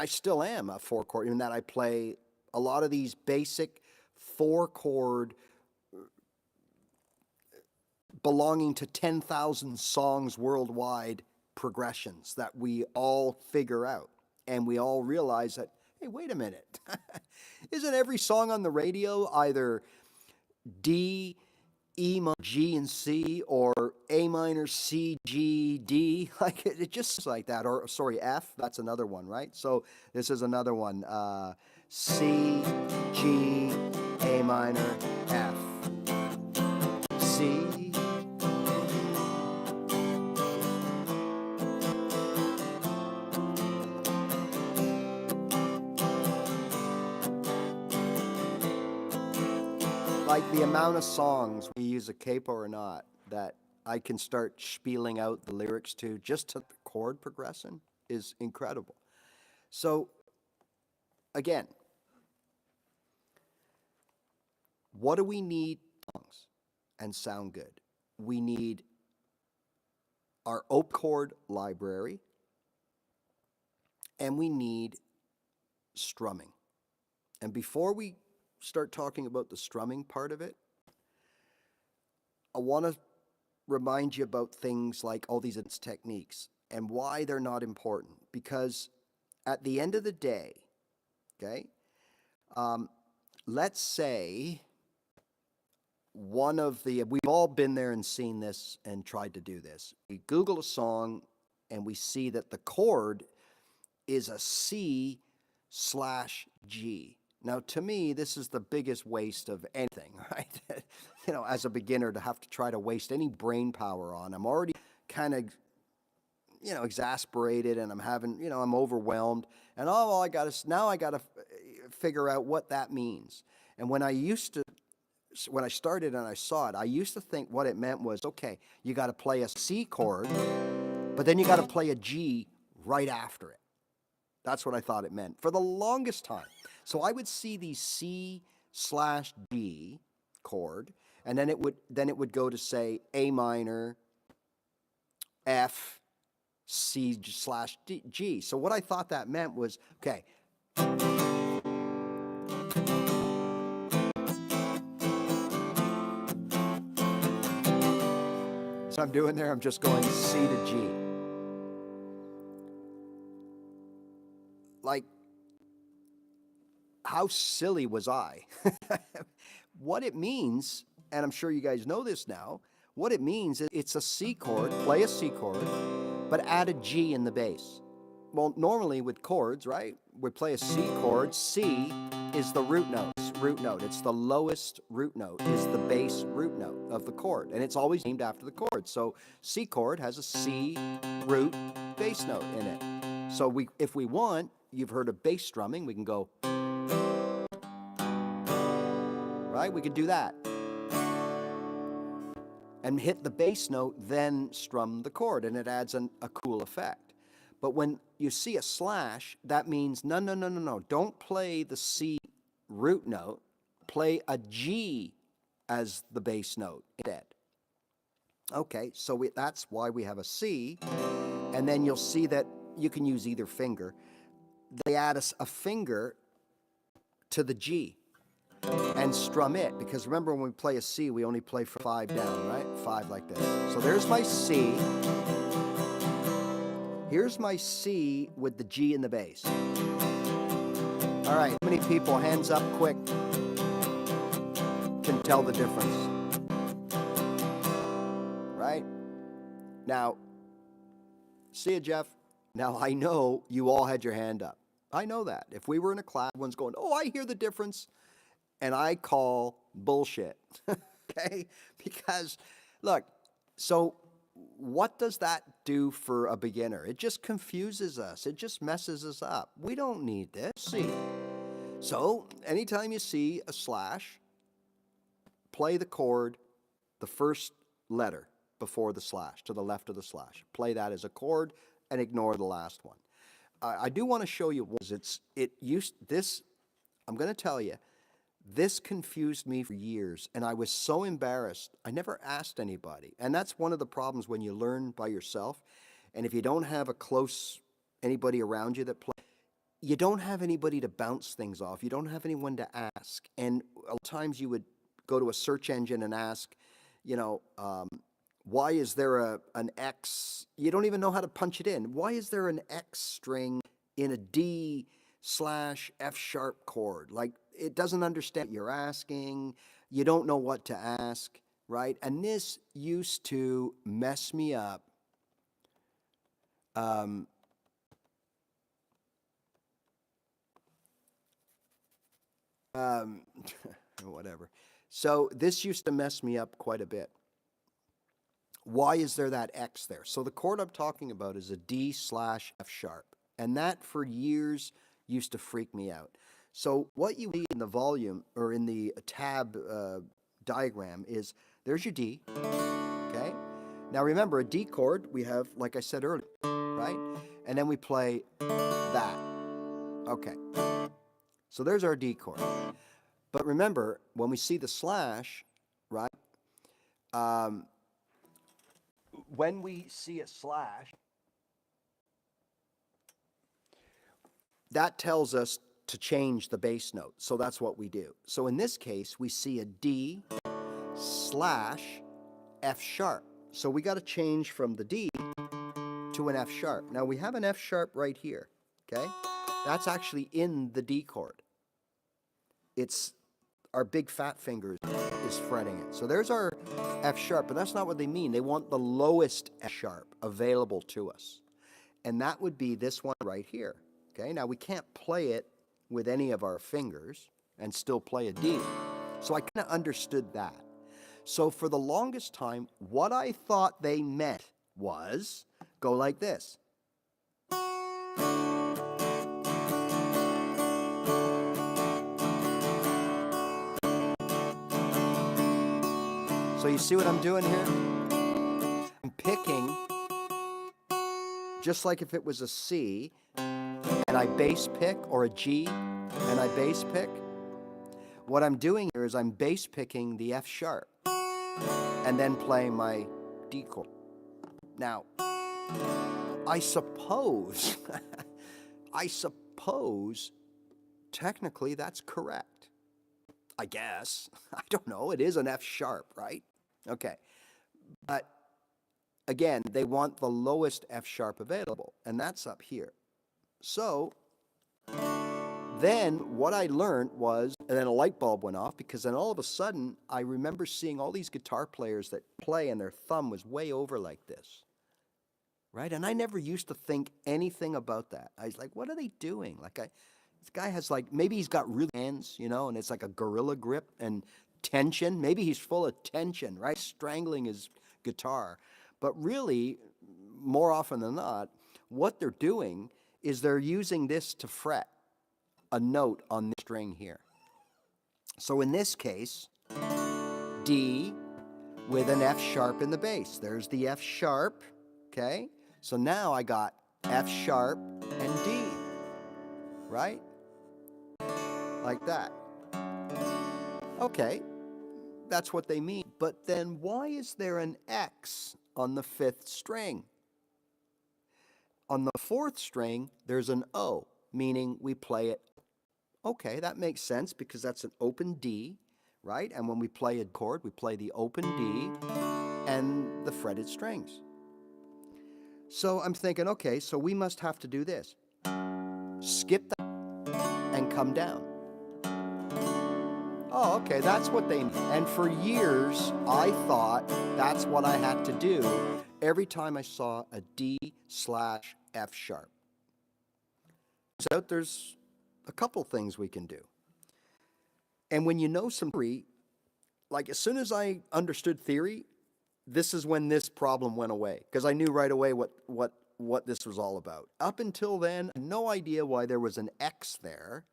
still am a 4-chord, in that I play a lot of these basic 4-chord belonging to 10,000 songs worldwide progressions that we all figure out. And we all realize that, hey, wait a minute. Isn't every song on the radio either D, E, G, and C, or A minor, C, G, D? Like it just like that. Or sorry, F. That's another one, right? So this is another one. C, G, A minor, F. C. Like the amount of songs, we use a capo or not, that I can start spieling out the lyrics to just to the chord progression is incredible. So, again, what do we need songs and sound good? We need our open chord library, and we need strumming. And before we start talking about the strumming part of it, I want to remind you about things like all these techniques and why they're not important. Because at the end of the day, okay, let's say we've all been there and seen this and tried to do this. We Google a song and we see that the chord is a C/G. Now, to me, this is the biggest waste of anything, right? As a beginner, to have to try to waste any brain power on. I'm already kind of, exasperated, and I'm having, I'm overwhelmed. And now I got to figure out what that means. And when I started and I saw it, I used to think what it meant was, okay, you got to play a C chord, but then you got to play a G right after it. That's what I thought it meant for the longest time. So I would see the C/D chord, and then it would go to, say, A minor, F, C/G. So what I thought that meant was, okay, so I'm doing there, I'm just going C to G. Like, how silly was I? What it means, and I'm sure you guys know this now, what it means is it's a C chord, play a C chord, but add a G in the bass. Well, normally with chords, right, we play a C chord. C is the root note. It's the lowest root note, is the bass root note of the chord, and it's always named after the chord. So C chord has a C root bass note in it. So if we want, you've heard of bass strumming, we can go, right? We could do that. And hit the bass note, then strum the chord, and it adds a cool effect. But when you see a slash, that means no. Don't play the C root note. Play a G as the bass note instead. Okay, so that's why we have a C. And then you'll see that you can use either finger. They add a finger to the G and strum it, because remember, when we play a C, we only play for 5 down, right? 5 like this. So there's my C. Here's my C with the G in the bass. All right, how many people, hands up quick, can tell the difference? Right? Now, see you, Jeff. Now, I know you all had your hand up. I know that. If we were in a class, everyone's going, oh, I hear the difference. And I call bullshit. Okay? Because, look, so what does that do for a beginner? It just confuses us. It just messes us up. We don't need this. See. So, anytime you see a slash, play the chord, the first letter before the slash, to the left of the slash. Play that as a chord and ignore the last one. I do want to show you I'm going to tell you, this confused me for years, and I was so embarrassed. I never asked anybody. And that's one of the problems when you learn by yourself. And if you don't have anybody around you that plays, you don't have anybody to bounce things off. You don't have anyone to ask. And a lot of times you would go to a search engine and ask, why is there an X? You don't even know how to punch it in. Why is there an X string in a D/F# chord? Like, it doesn't understand what you're asking. You don't know what to ask, right? And this used to mess me up. Whatever. So this used to mess me up quite a bit. Why is there that X there? So the chord I'm talking about is a D/F#. And that for years used to freak me out. So what you see in the volume or in the tab diagram is there's your D, okay? Now remember, a D chord we have, like I said earlier, right? And then we play that, okay. So there's our D chord. But remember, when we see the slash, right? When we see a slash, that tells us to change the bass note. So that's what we do. So in this case, we see a D/F#. So we got to change from the D to an F#. Now we have an F# right here, okay? That's actually in the D chord. It's our big fat finger is fretting it. So there's our F#, but that's not what they mean. They want the lowest F# available to us. And that would be this one right here. Okay, now we can't play it with any of our fingers and still play a D. So I kind of understood that. So for the longest time, what I thought they meant was go like this. So you see what I'm doing here? I'm picking, just like if it was a C, and I bass pick, or a G, and I bass pick. What I'm doing here is I'm bass picking the F#, and then playing my D chord. Now, I suppose, technically that's correct. I guess. I don't know. It is an F#, right? Okay. But again, they want the lowest F# available, and that's up here. So then what I learned was, and then a light bulb went off, because then all of a sudden I remember seeing all these guitar players that play and their thumb was way over like this, right? And I never used to think anything about that. I was like, what are they doing? Like, this guy has like, maybe he's got really hands, and it's like a gorilla grip and tension. Maybe he's full of tension, right? Strangling his guitar. But really, more often than not, what they're doing is they're using this to fret a note on the string here. So in this case, D with an F# in the bass. There's the F#, okay? So now I got F# and D, right? Like that. Okay, that's what they mean. But then why is there an X on the 5th string? On the 4th string, there's an O, meaning we play it. Okay, that makes sense because that's an open D, right? And when we play a chord, we play the open D and the fretted strings. So I'm thinking, okay, so we must have to do this. Skip that and come down. Oh, okay, that's what they mean. And for years, I thought that's what I had to do every time I saw a D/F sharp. So there's a couple things we can do. And when you know some theory, like as soon as I understood theory, this is when this problem went away, because I knew right away what this was all about. Up until then, no idea why there was an X there,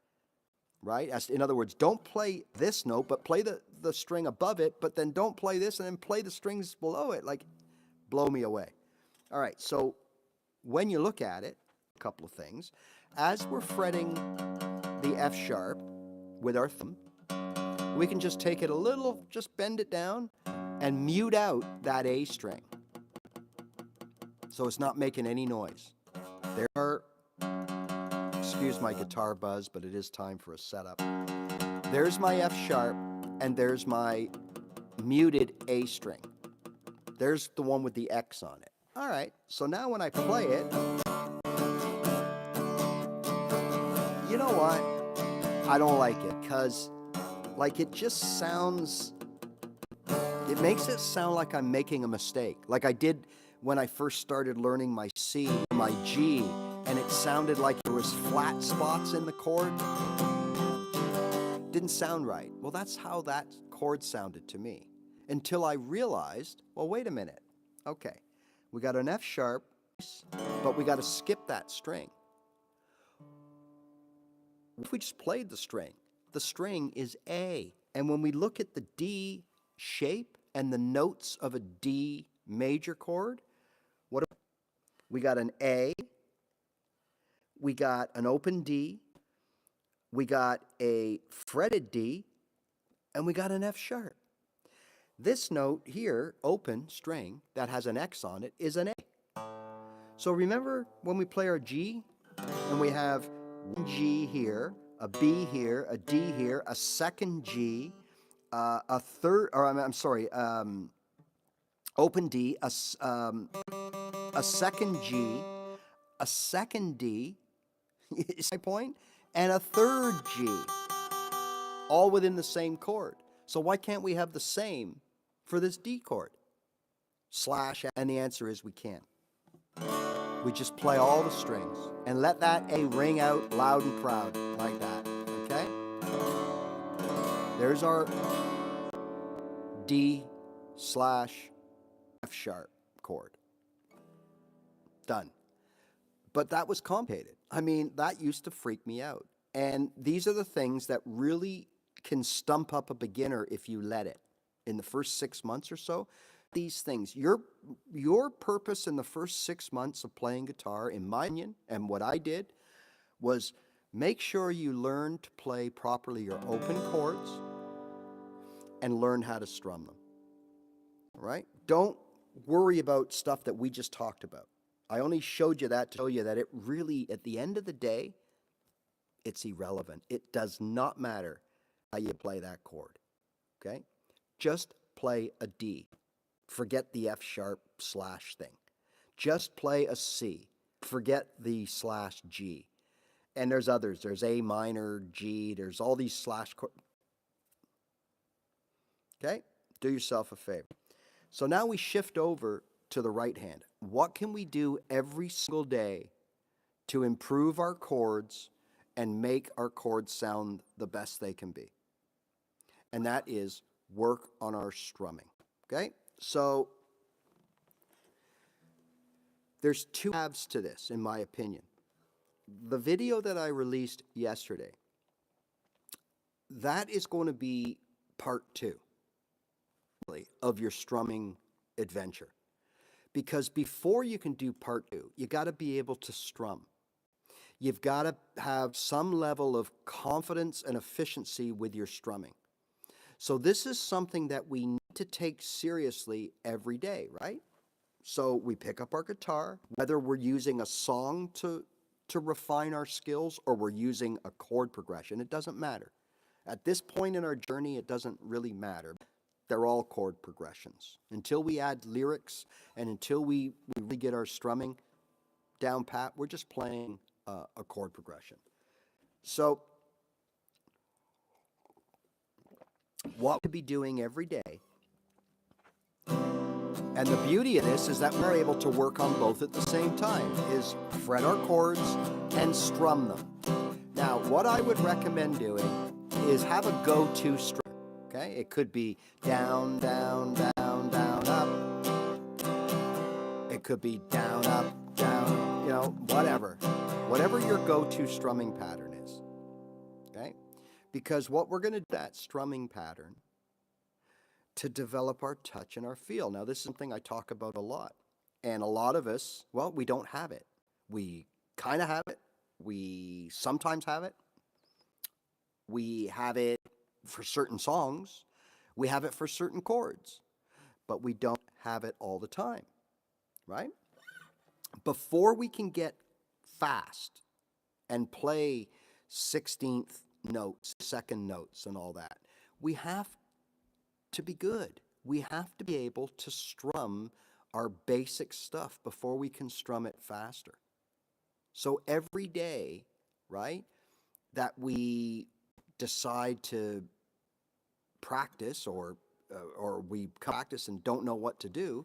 right? In other words, don't play this note, but play the string above it, but then don't play this and then play the strings below it. Like, blow me away. All right, so when you look at it, a couple of things. As we're fretting the F sharp with our thumb, we can just take it a little, just bend it down and mute out that A string, so it's not making any noise. There are, excuse my guitar buzz, but it is time for a setup. There's my F sharp, and there's my muted A string. There's the one with the X on it. All right, so now when I play it, you know what? I don't like it, because like it just sounds, it makes it sound like I'm making a mistake, like I did when I first started learning my C, my G, and it sounded like there was flat spots in the chord. Didn't sound right. Well, that's how that chord sounded to me, until I realized, well, wait a minute. Okay, we got an F sharp, but we got to skip that string. If we just played the string is A. And when we look at the D shape and the notes of a D major chord, we got an A, we got an open D, we got a fretted D, and we got an F sharp. This note here, open string, that has an X on it, is an A. So remember when we play our G, and we have one G here, a B here, a D here, a second G, a third, or I'm sorry, open D, a second G, a second D, is my point, and a third G, all within the same chord. So why can't we have the same for this D chord? Slash, and the answer is we can't. We just play all the strings and let that A ring out loud and proud like that, okay? There's our D/F sharp chord. Done. But that was complicated. I mean, that used to freak me out. And these are the things that really can stump up a beginner if you let it. In the first 6 months or so, these things, your purpose in the first 6 months of playing guitar, in my opinion, and what I did, was make sure you learn to play properly your open chords and learn how to strum them. All right? Don't worry about stuff that we just talked about. I only showed you that to show you that it really, at the end of the day, it's irrelevant. It does not matter how you play that chord. Okay? Just play a D. Forget the F sharp slash thing. Just play a C. Forget the slash G. And there's others. There's A minor, G. There's all these slash chords. Okay? Do yourself a favor. So now we shift over to the right hand. What can we do every single day to improve our chords and make our chords sound the best they can be? And that is work on our strumming. Okay? So there's two halves to this, in my opinion. The video that I released yesterday, that is going to be part 2 of your strumming adventure. Because before you can do part 2, you got to be able to strum. You've got to have some level of confidence and efficiency with your strumming. So this is something that we need to take seriously every day, right? So we pick up our guitar, whether we're using a song to refine our skills or we're using a chord progression, it doesn't matter. At this point in our journey, it doesn't really matter. they're all chord progressions. Until we add lyrics and until we really get our strumming down pat, we're just playing a chord progression. So what we could be doing every day, and the beauty of this is that we're able to work on both at the same time, is fret our chords and strum them. Now, what I would recommend doing is have a go-to strum, okay? It could be down, down, down, down, up. It could be down, up, down, you know, whatever. Whatever your go-to strumming pattern is, okay? Because what we're going to do, that strumming pattern, to develop our touch and our feel. Now, this is something I talk about a lot. And a lot of us, well, we don't have it. We kind of have it. We sometimes have it. We have it for certain songs. We have it for certain chords. But we don't have it all the time, right? Before we can get fast and play 16th notes, second notes and all that, we have to be good. We have to be able to strum our basic stuff before we can strum it faster. So every day, right, that we decide to practice or we practice and don't know what to do,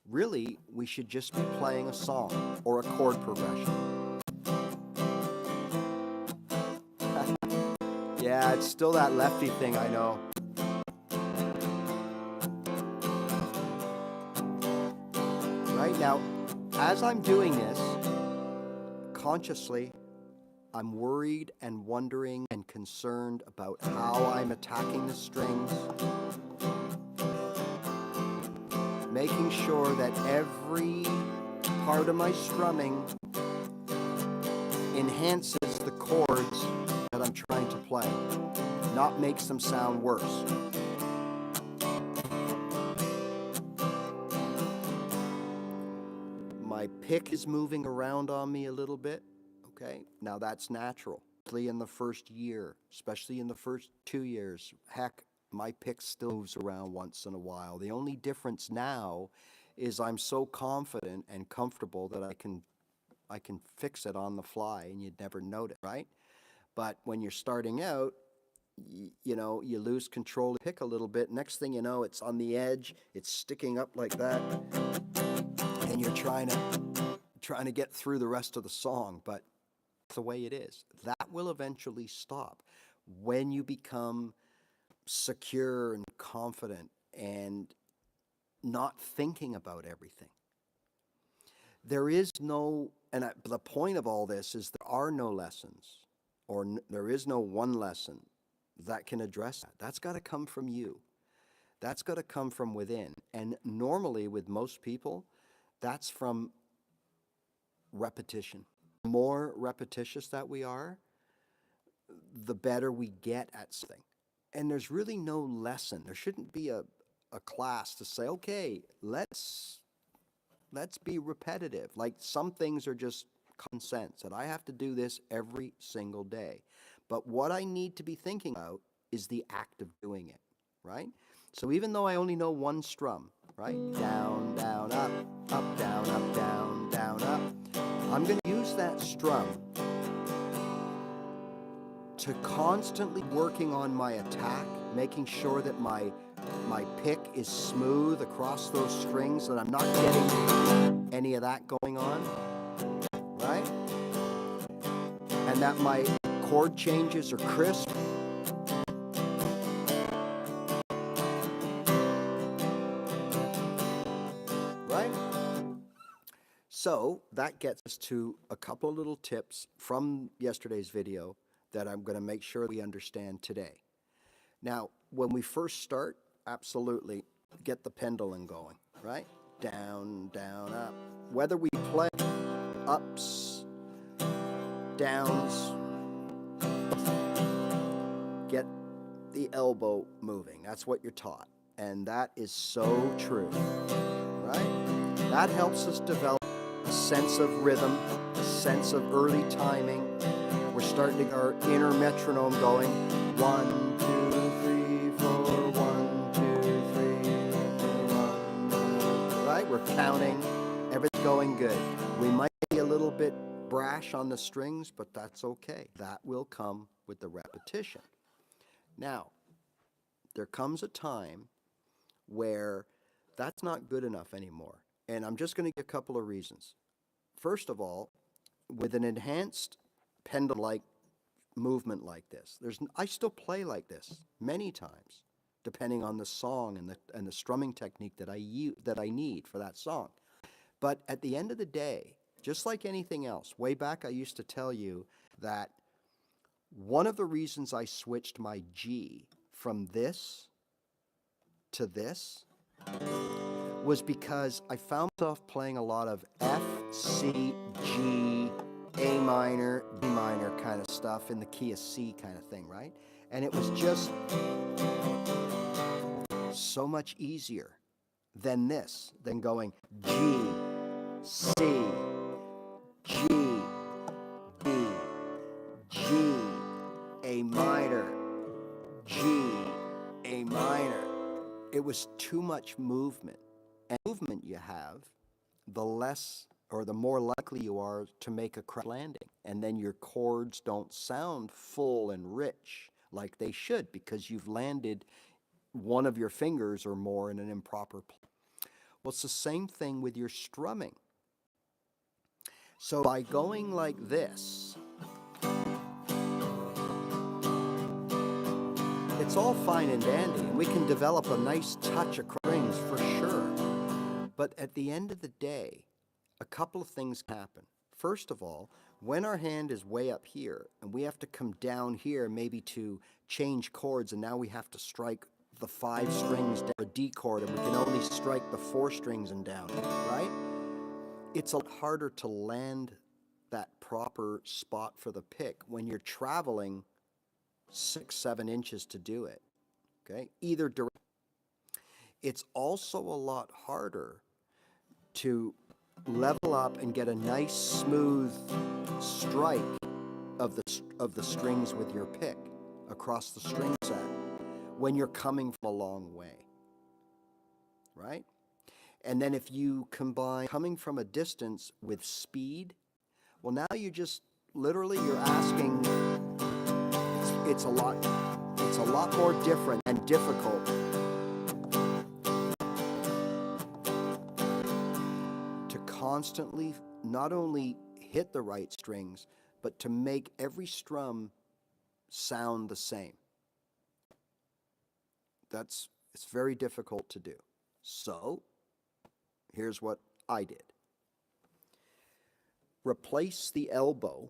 really, we should just be playing a song or a chord progression. Yeah, it's still that lefty thing, I know. Right now, as I'm doing this, consciously, I'm worried and wondering and concerned about how I'm attacking the strings, making sure that every part of my strumming enhances the chords that I'm trying to play, not makes them sound worse. My pick is moving around on me a little bit, okay? Now that's natural. Especially in the first year, especially in the first 2 years. Heck, my pick still moves around once in a while. The only difference now is I'm so confident and comfortable that I can fix it on the fly and you'd never notice, right? But when you're starting out, you know, you lose control, pick a little bit. Next thing you know, it's on the edge, it's sticking up like that. And you're trying to get through the rest of the song, but it's the way it is. That will eventually stop when you become secure and confident and not thinking about everything. There is no, and the point of all this is there are no lessons, or there is no one lesson that can address that. That's got to come from you. That's got to come from within. And normally with most people, that's from repetition. The more repetitious that we are, the better we get at something. And there's really no lesson. There shouldn't be a class to say, okay, let's be repetitive. Like some things are just common sense, and I have to do this every single day. But what I need to be thinking about is the act of doing it, right? So even though I only know one strum, right? Down, down, up, up, down, up, down, down, up. I'm going to use that strum to constantly working on my attack, making sure that my pick is smooth across those strings, that I'm not getting any of that going on, right? And that my chord changes are crisp. Right? So that gets us to a couple of little tips from yesterday's video that I'm going to make sure we understand today. Now, when we first start, absolutely get the pendulum going, right? Down, down, up. Whether we play ups, downs, get the elbow moving. That's what you're taught. And that is so true, right? That helps us develop a sense of rhythm, a sense of early timing. We're starting to get our inner metronome going. 1, 2, 3, 4, 1, 2, 3. we're counting, everything's going good. We might be a little bit brash on the strings, but that's okay. That will come with the repetition. Now, there comes a time where that's not good enough anymore. And I'm just going to give a couple of reasons. First of all, with an enhanced pendulum-like movement like this, I still play like this many times, depending on the song and the strumming technique that I need for that song. But at the end of the day, just like anything else, way back I used to tell you that one of the reasons I switched my G from this to this was because I found myself playing a lot of F, C, G, A minor, B minor kind of stuff in the key of C kind of thing, right? And it was just so much easier than going G, C, G, B, G, A minor, G, A minor. It was too much movement. And the movement you have, the less or the more likely you are to make a crash landing. And then your chords don't sound full and rich like they should because you've landed one of your fingers or more in an improper place. Well, it's the same thing with your strumming. So by going like this, it's all fine and dandy, and we can develop a nice touch of strings for sure. But at the end of the day, a couple of things happen. First of all, when our hand is way up here, and we have to come down here maybe to change chords, and now we have to strike the 5 strings down, a D chord, and we can only strike the 4 strings and down, right? It's a lot harder to land that proper spot for the pick when you're traveling 6-7 inches to do it, okay? Either direction. It's also a lot harder to level up and get a nice smooth strike of the strings with your pick across the string set when you're coming from a long way, right? And then if you combine coming from a distance with speed, well, now you just literally you're asking. It's a lot more different and difficult to constantly not only hit the right strings, but to make every strum sound the same. It's very difficult to do. So, here's what I did. Replace the elbow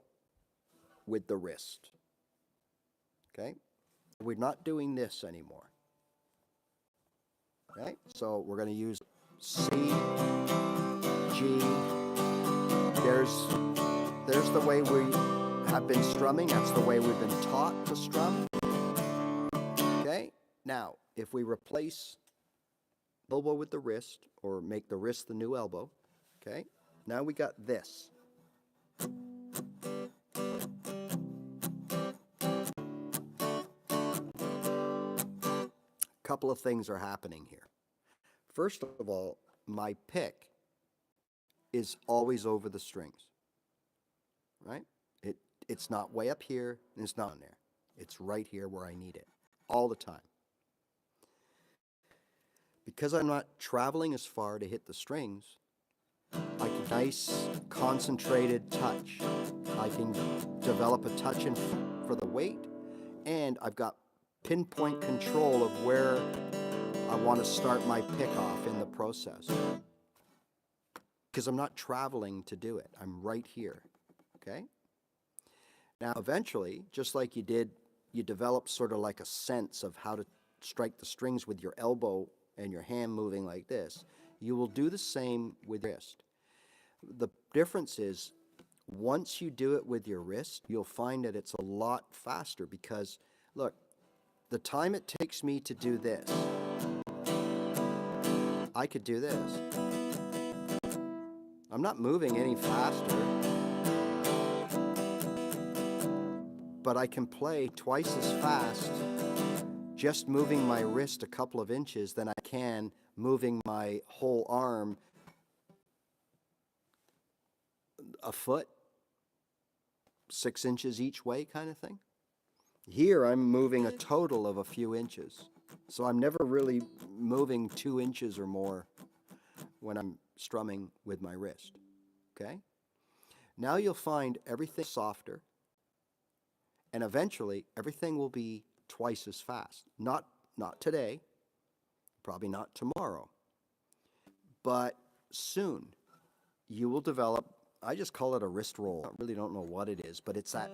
with the wrist. Okay? We're not doing this anymore. Okay? So we're going to use C, G. There's the way we have been strumming. That's the way we've been taught to strum. Okay? Now, if we replace elbow with the wrist, or make the wrist the new elbow, okay? Now we got this. Couple of things are happening here. First of all, my pick is always over the strings, right? It's not way up here, and it's not on there. It's right here where I need it, all the time. Because I'm not traveling as far to hit the strings, I can nice concentrated touch. I can develop a touch in for the weight, and I've got pinpoint control of where I want to start my pick off in the process. Because I'm not traveling to do it. I'm right here, okay? Now, eventually, just like you did, you develop sort of like a sense of how to strike the strings with your elbow and your hand moving like this. You will do the same with your wrist. The difference is, once you do it with your wrist, you'll find that it's a lot faster because, look, the time it takes me to do this, I could do this. I'm not moving any faster, but I can play twice as fast just moving my wrist a couple of inches than I can moving my whole arm a foot, 6 inches each way kind of thing. Here I'm moving a total of a few inches. So I'm never really moving 2 inches or more when I'm strumming with my wrist. Okay? Now you'll find everything softer, and eventually everything will be twice as fast. Not today, probably not tomorrow, but soon you will develop, I just call it a wrist roll. I really don't know what it is, but it's that.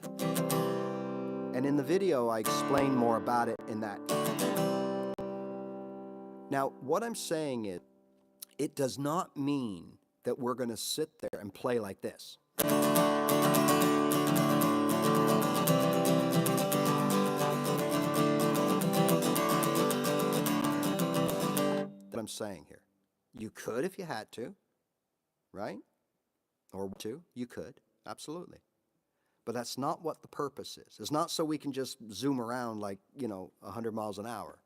And in the video I explain more about it in that. Now what I'm saying is, it does not mean that we're going to sit there and play like this. What I'm saying here. You could if you had to, right? Or you could, absolutely. But that's not what the purpose is. It's not so we can just zoom around like, 100 miles an hour.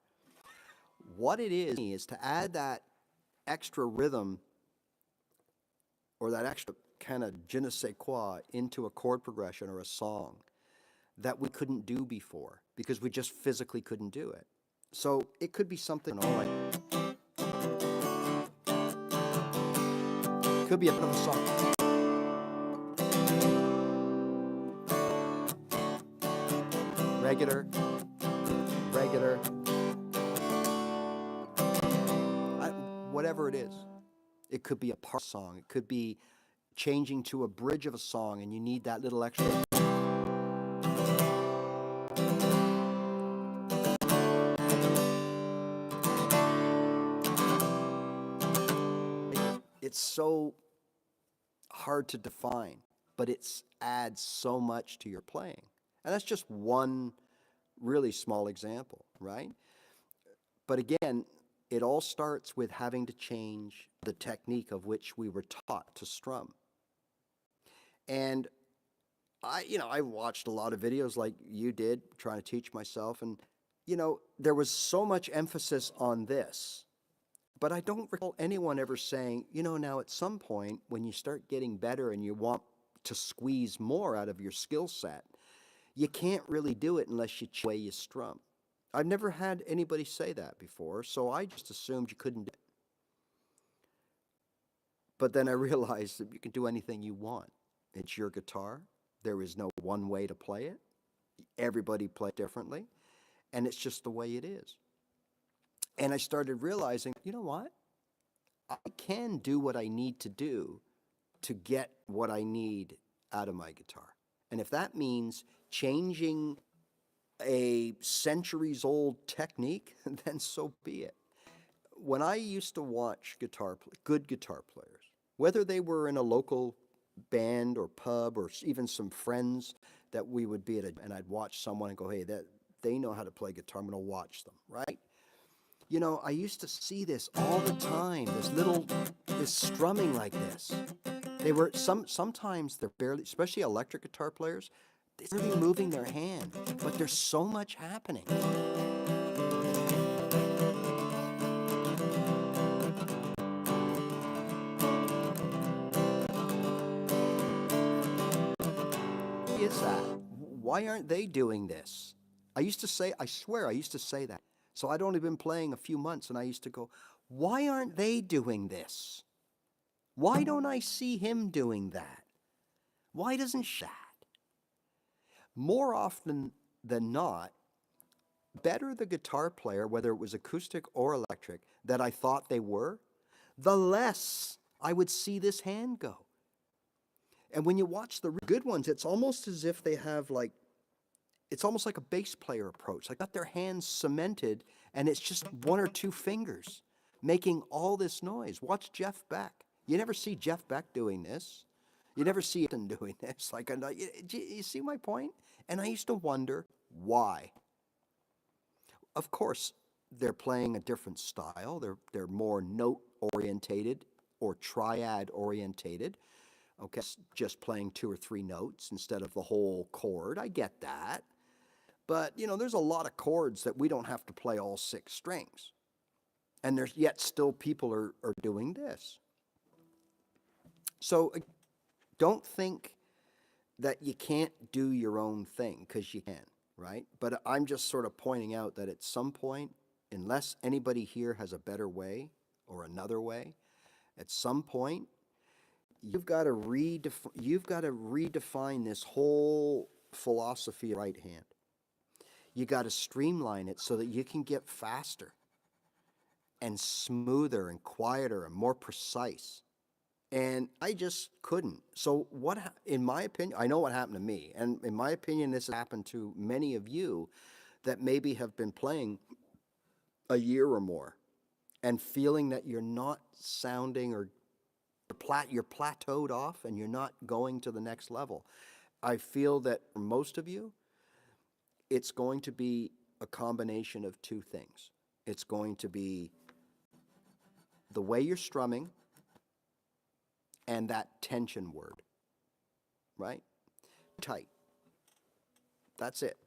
What it is to add that extra rhythm or that extra kind of je ne sais quoi into a chord progression or a song that we couldn't do before because we just physically couldn't do it. So it could be something like, could be a bit of a song. Regular, whatever it is. It could be a part song. It could be changing to a bridge of a song and you need that little extra. It's so hard to define, but it adds so much to your playing. And that's just one really small example, right? But again, it all starts with having to change the technique of which we were taught to strum. And I watched a lot of videos like you did, trying to teach myself, and there was so much emphasis on this. But I don't recall anyone ever saying, now at some point when you start getting better and you want to squeeze more out of your skill set, you can't really do it unless you change the way you strum. I've never had anybody say that before, so I just assumed you couldn't do it. But then I realized that you can do anything you want. It's your guitar. There is no one way to play it. Everybody plays differently, and it's just the way it is. And I started realizing, you know what? I can do what I need to do to get what I need out of my guitar. And if that means changing a centuries-old technique, then so be it. When I used to watch good guitar players, whether they were in a local band or pub or even some friends that we would be at, and I'd watch someone and go, hey, they know how to play guitar, I'm going to watch them, right? I used to see this all the time, this strumming like this. Sometimes they're barely, especially electric guitar players, they're barely moving their hand, but there's so much happening. Why is that? Why aren't they doing this? I swear I used to say that. So I'd only been playing a few months and I used to go, why aren't they doing this? Why don't I see him doing that? Why doesn't she that? More often than not, better the guitar player, whether it was acoustic or electric, that I thought they were, the less I would see this hand go. And when you watch the good ones, it's almost as if they have it's almost like a bass player approach. Like got their hands cemented and it's just one or two fingers making all this noise. Watch Jeff Beck. You never see Jeff Beck doing this. You never see him doing this. You see my point? And I used to wonder why. Of course, they're playing a different style. They're more note orientated or triad orientated. Okay, just playing 2 or 3 notes instead of the whole chord. I get that. But, there's a lot of chords that we don't have to play all 6 strings. And yet still people are doing this. So Don't think that you can't do your own thing, because you can, right? But I'm just sort of pointing out that at some point, unless anybody here has a better way or another way, at some point, you've got to redefine this whole philosophy of right hand. You got to streamline it so that you can get faster and smoother and quieter and more precise. And I just couldn't. So in my opinion, I know what happened to me, and in my opinion, this has happened to many of you that maybe have been playing a year or more and feeling that you're not sounding, or you're plateaued off and you're not going to the next level. I feel that for most of you, it's going to be a combination of two things. It's going to be the way you're strumming and that tension word, right? Tight. That's it.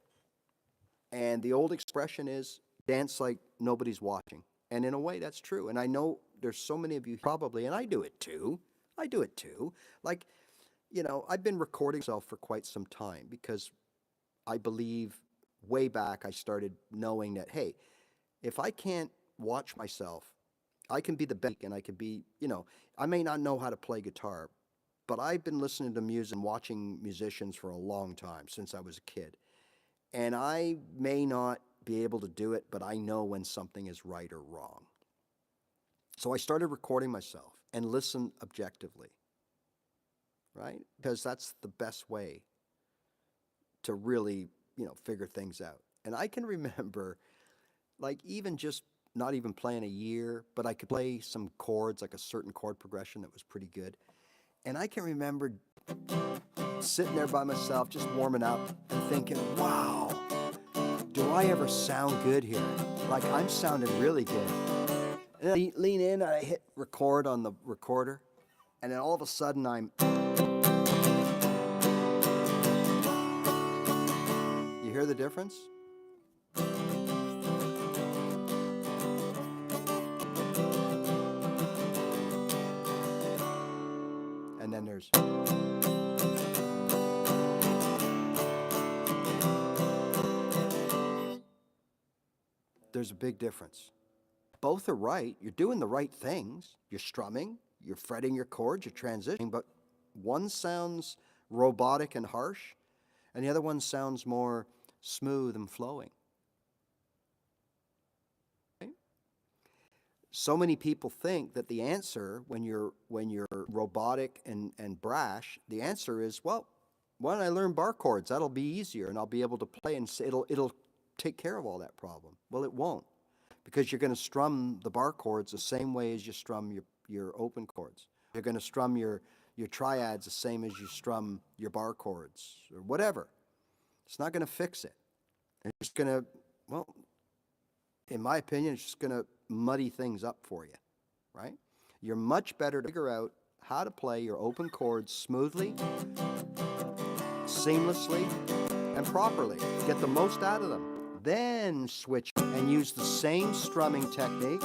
And the old expression is dance like nobody's watching. And in a way, that's true. And I know there's so many of you probably, and I do it too. I do it too. Like, I've been recording myself for quite some time because I believe way back I started knowing that, hey, if I can't watch myself, I can be the best, and I can be, I may not know how to play guitar, but I've been listening to music and watching musicians for a long time, since I was a kid. And I may not be able to do it, but I know when something is right or wrong. So I started recording myself and listen objectively, right? Because that's the best way to really, figure things out. And I can remember, like, even just not even playing a year, but I could play some chords, like a certain chord progression that was pretty good. And I can remember sitting there by myself, just warming up and thinking, wow, do I ever sound good here? Like, I'm sounding really good. And then I lean in and I hit record on the recorder, and then all of a sudden you hear the difference? And then there's a big difference. Both are right. You're doing the right things. You're strumming, you're fretting your chords, you're transitioning, but one sounds robotic and harsh, and the other one sounds more smooth and flowing. Right? So many people think that the answer, when you're robotic and brash, the answer is, well, why don't I learn bar chords? That'll be easier, and I'll be able to play, and it'll take care of all that problem. Well, it won't, because you're going to strum the bar chords the same way as you strum your open chords. You're going to strum your triads the same as you strum your bar chords, or whatever. It's not going to fix it. It's just going to, well, in my opinion, it's just going to muddy things up for you, right? You're much better to figure out how to play your open chords smoothly, seamlessly, and properly. Get the most out of them. Then switch and use the same strumming techniques.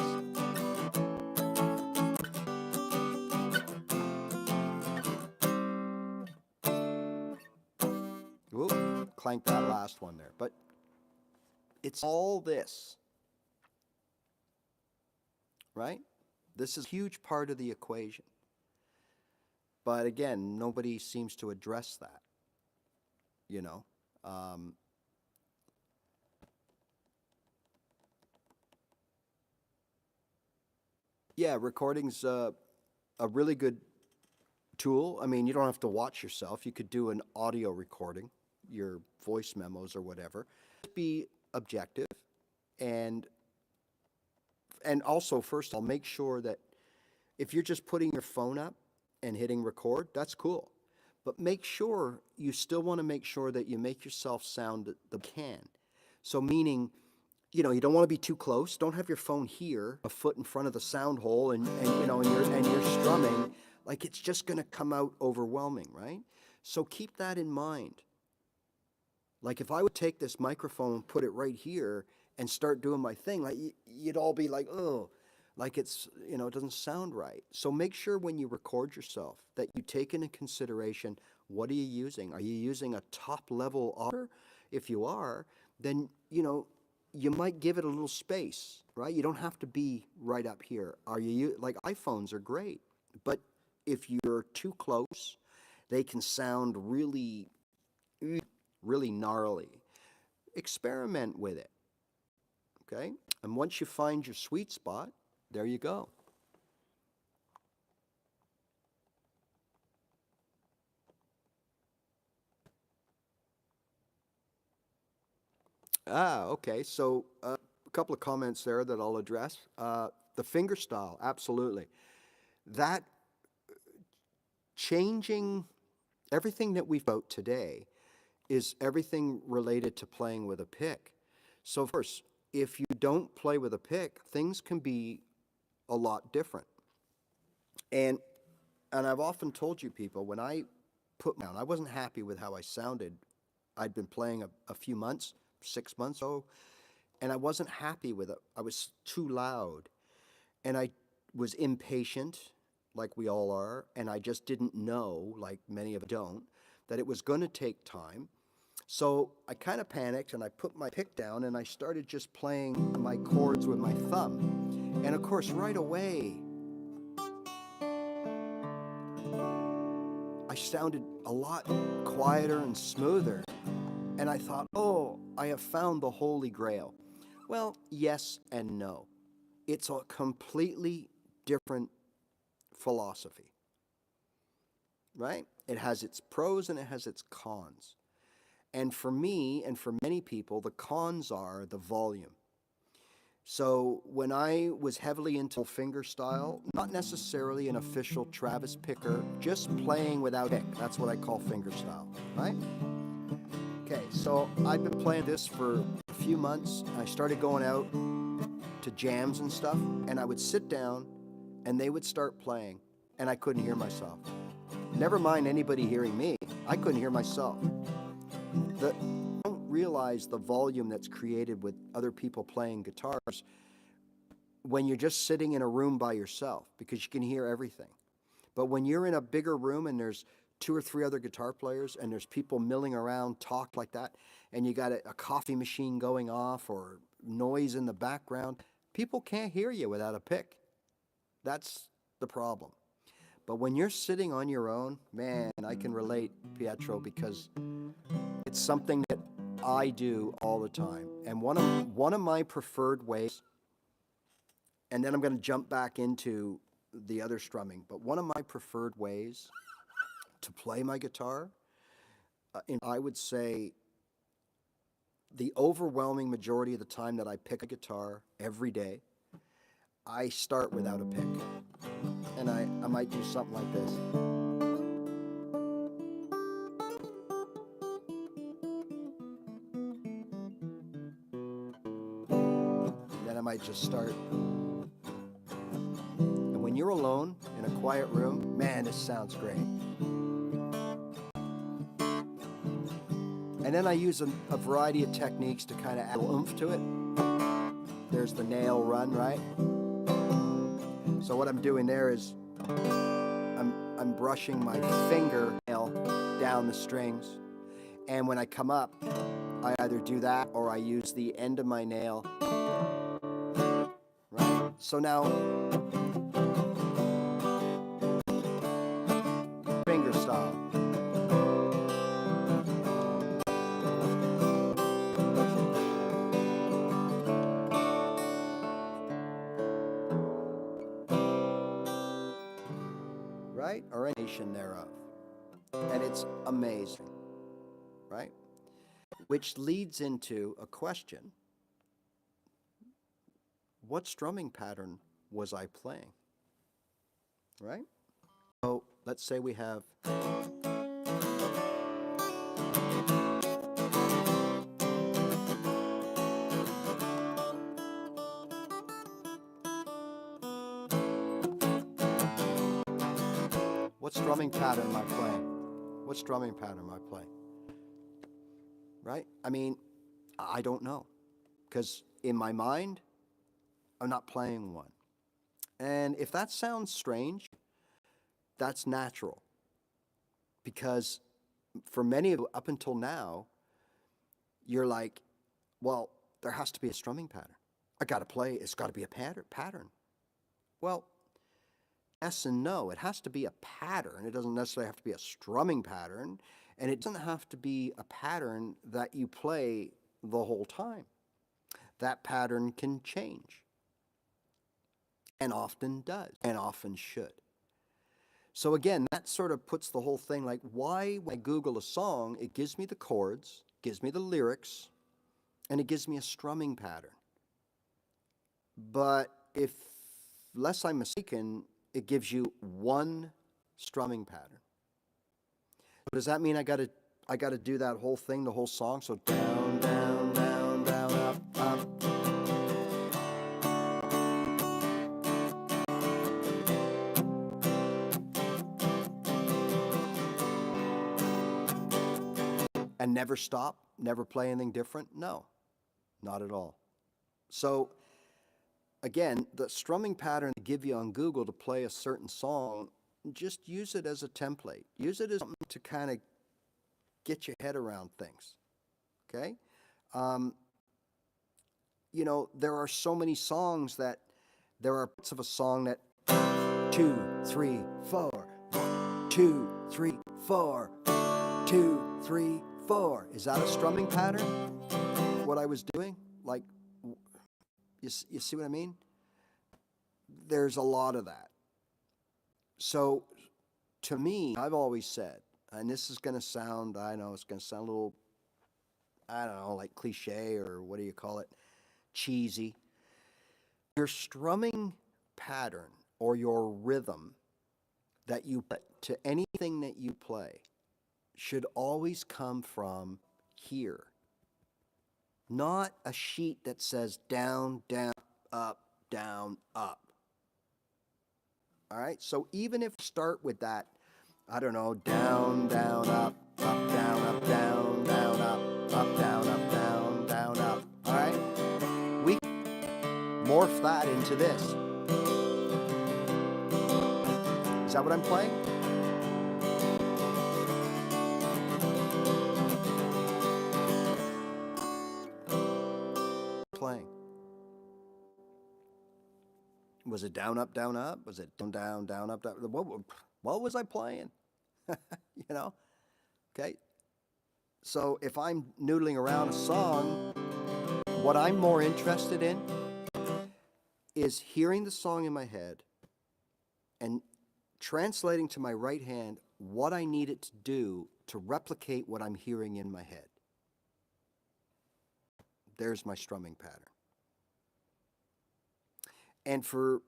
Whoop, clank that last one there. But it's all this, right? This is a huge part of the equation. But again, nobody seems to address that, Yeah, recording's a really good tool. I mean, you don't have to watch yourself. You could do an audio recording, your voice memos or whatever. Be objective, and also, first of all, make sure that if you're just putting your phone up and hitting record, that's cool. But make sure, you still want to make sure that you make yourself sound the can. So meaning, you don't want to be too close. Don't have your phone here, a foot in front of the sound hole, and you're strumming. Like, it's just going to come out overwhelming, right? So keep that in mind. Like, if I would take this microphone and put it right here and start doing my thing, like, you'd all be like, oh. like it's, it doesn't sound right. So make sure when you record yourself that you take into consideration, what are you using? Are you using a top level auditor? If you are, then, you might give it a little space, right? You don't have to be right up here. Like iPhones are great, but if you're too close, they can sound really, really gnarly. Experiment with it, okay? And once you find your sweet spot, there you go. Okay. So a couple of comments there that I'll address. The finger style, absolutely. That changing everything that we've about today is everything related to playing with a pick. So, of course, if you don't play with a pick, things can be a lot different. And I've often told you people when I put down, I wasn't happy with how I sounded. I'd been playing a few months, 6 months ago, and I wasn't happy with it. I was too loud, and I was impatient, like we all are, and I just didn't know, like many of us don't, that it was going to take time. So I kind of panicked, and I put my pick down, and I started just playing my chords with my thumb. And of course, right away, I sounded a lot quieter and smoother. And I thought, oh, I have found the Holy Grail. Well, yes and no. It's a completely different philosophy, right? It has its pros and it has its cons. And for me and for many people, the cons are the volume. So when I was heavily into finger style, not necessarily an official Travis picker, just playing without pick. That's what I call finger style, right? Okay, so I've been playing this for a few months. I started going out to jams and stuff, and I would sit down, and they would start playing, and I couldn't hear myself. Never mind anybody hearing me, I couldn't hear myself. I don't realize the volume that's created with other people playing guitars when you're just sitting in a room by yourself, because you can hear everything. But when you're in a bigger room and there's 2 or 3 other guitar players and there's people milling around, talk like that, and you got a coffee machine going off or noise in the background, people can't hear you without a pick. That's the problem. But when you're sitting on your own, man, I can relate, Pietro, because it's something that I do all the time. And one of my preferred ways, and then I'm going to jump back into the other strumming, but one of my preferred ways to play my guitar, I would say the overwhelming majority of the time that I pick a guitar every day, I start without a pick. And I might do something like this. And then I might just start. And when you're alone in a quiet room, man, this sounds great. And then I use a variety of techniques to kind of add a little oomph to it. There's the nail run, right? So what I'm doing there is I'm brushing my fingernail down the strings. And when I come up, I either do that or I use the end of my nail. Right? So now, finger style. Right? Or any nation thereof. And it's amazing. Right? Which leads into a question. What strumming pattern was I playing? Right? So let's say we have what strumming pattern am I playing? What strumming pattern am I playing? Right? I mean, I don't know. Because in my mind, I'm not playing one. And if that sounds strange, that's natural. Because for many of you up until now, you're like, well, there has to be a strumming pattern. I got to play, it's got to be a pattern. Well, yes and no. It has to be a pattern. It doesn't necessarily have to be a strumming pattern, and it doesn't have to be a pattern that you play the whole time. That pattern can change, and often does, and often should. So again, that sort of puts the whole thing like, why when I Google a song, it gives me the chords, gives me the lyrics, and it gives me a strumming pattern. But if, lest I'm mistaken, it gives you one strumming pattern. So does that mean I gotta do that whole thing, the whole song? So down, down, down, down, up, up. And never stop, never play anything different? No, not at all. So again, the strumming pattern they give you on Google to play a certain song, just use it as a template. Use it as something to kind of get your head around things, okay? You know, there are so many songs that, there are parts of a song that 2, 3, 4, 1, 2, 3, 4, 2, 3, 4. Is that a strumming pattern? What I was doing? Like, you see what I mean? There's a lot of that. So, to me, I've always said, and this is going to sound, I know it's going to sound a little, I don't know, like cliche or what do you call it, cheesy. Your strumming pattern or your rhythm that you put to anything that you play should always come from here. Not a sheet that says down, down, up, down, up. All right? So even if you start with that, I don't know, down, down, up, down, up, down, down, up, down, up, down, down, up. All right? We morph that into this. Is that what I'm playing? Playing. Was it down, up, down, up? Was it down, down, down, up, down? What was I playing? You know? Okay. So if I'm noodling around a song, what I'm more interested in is hearing the song in my head and translating to my right hand what I need it to do to replicate what I'm hearing in my head. There's my strumming pattern. And for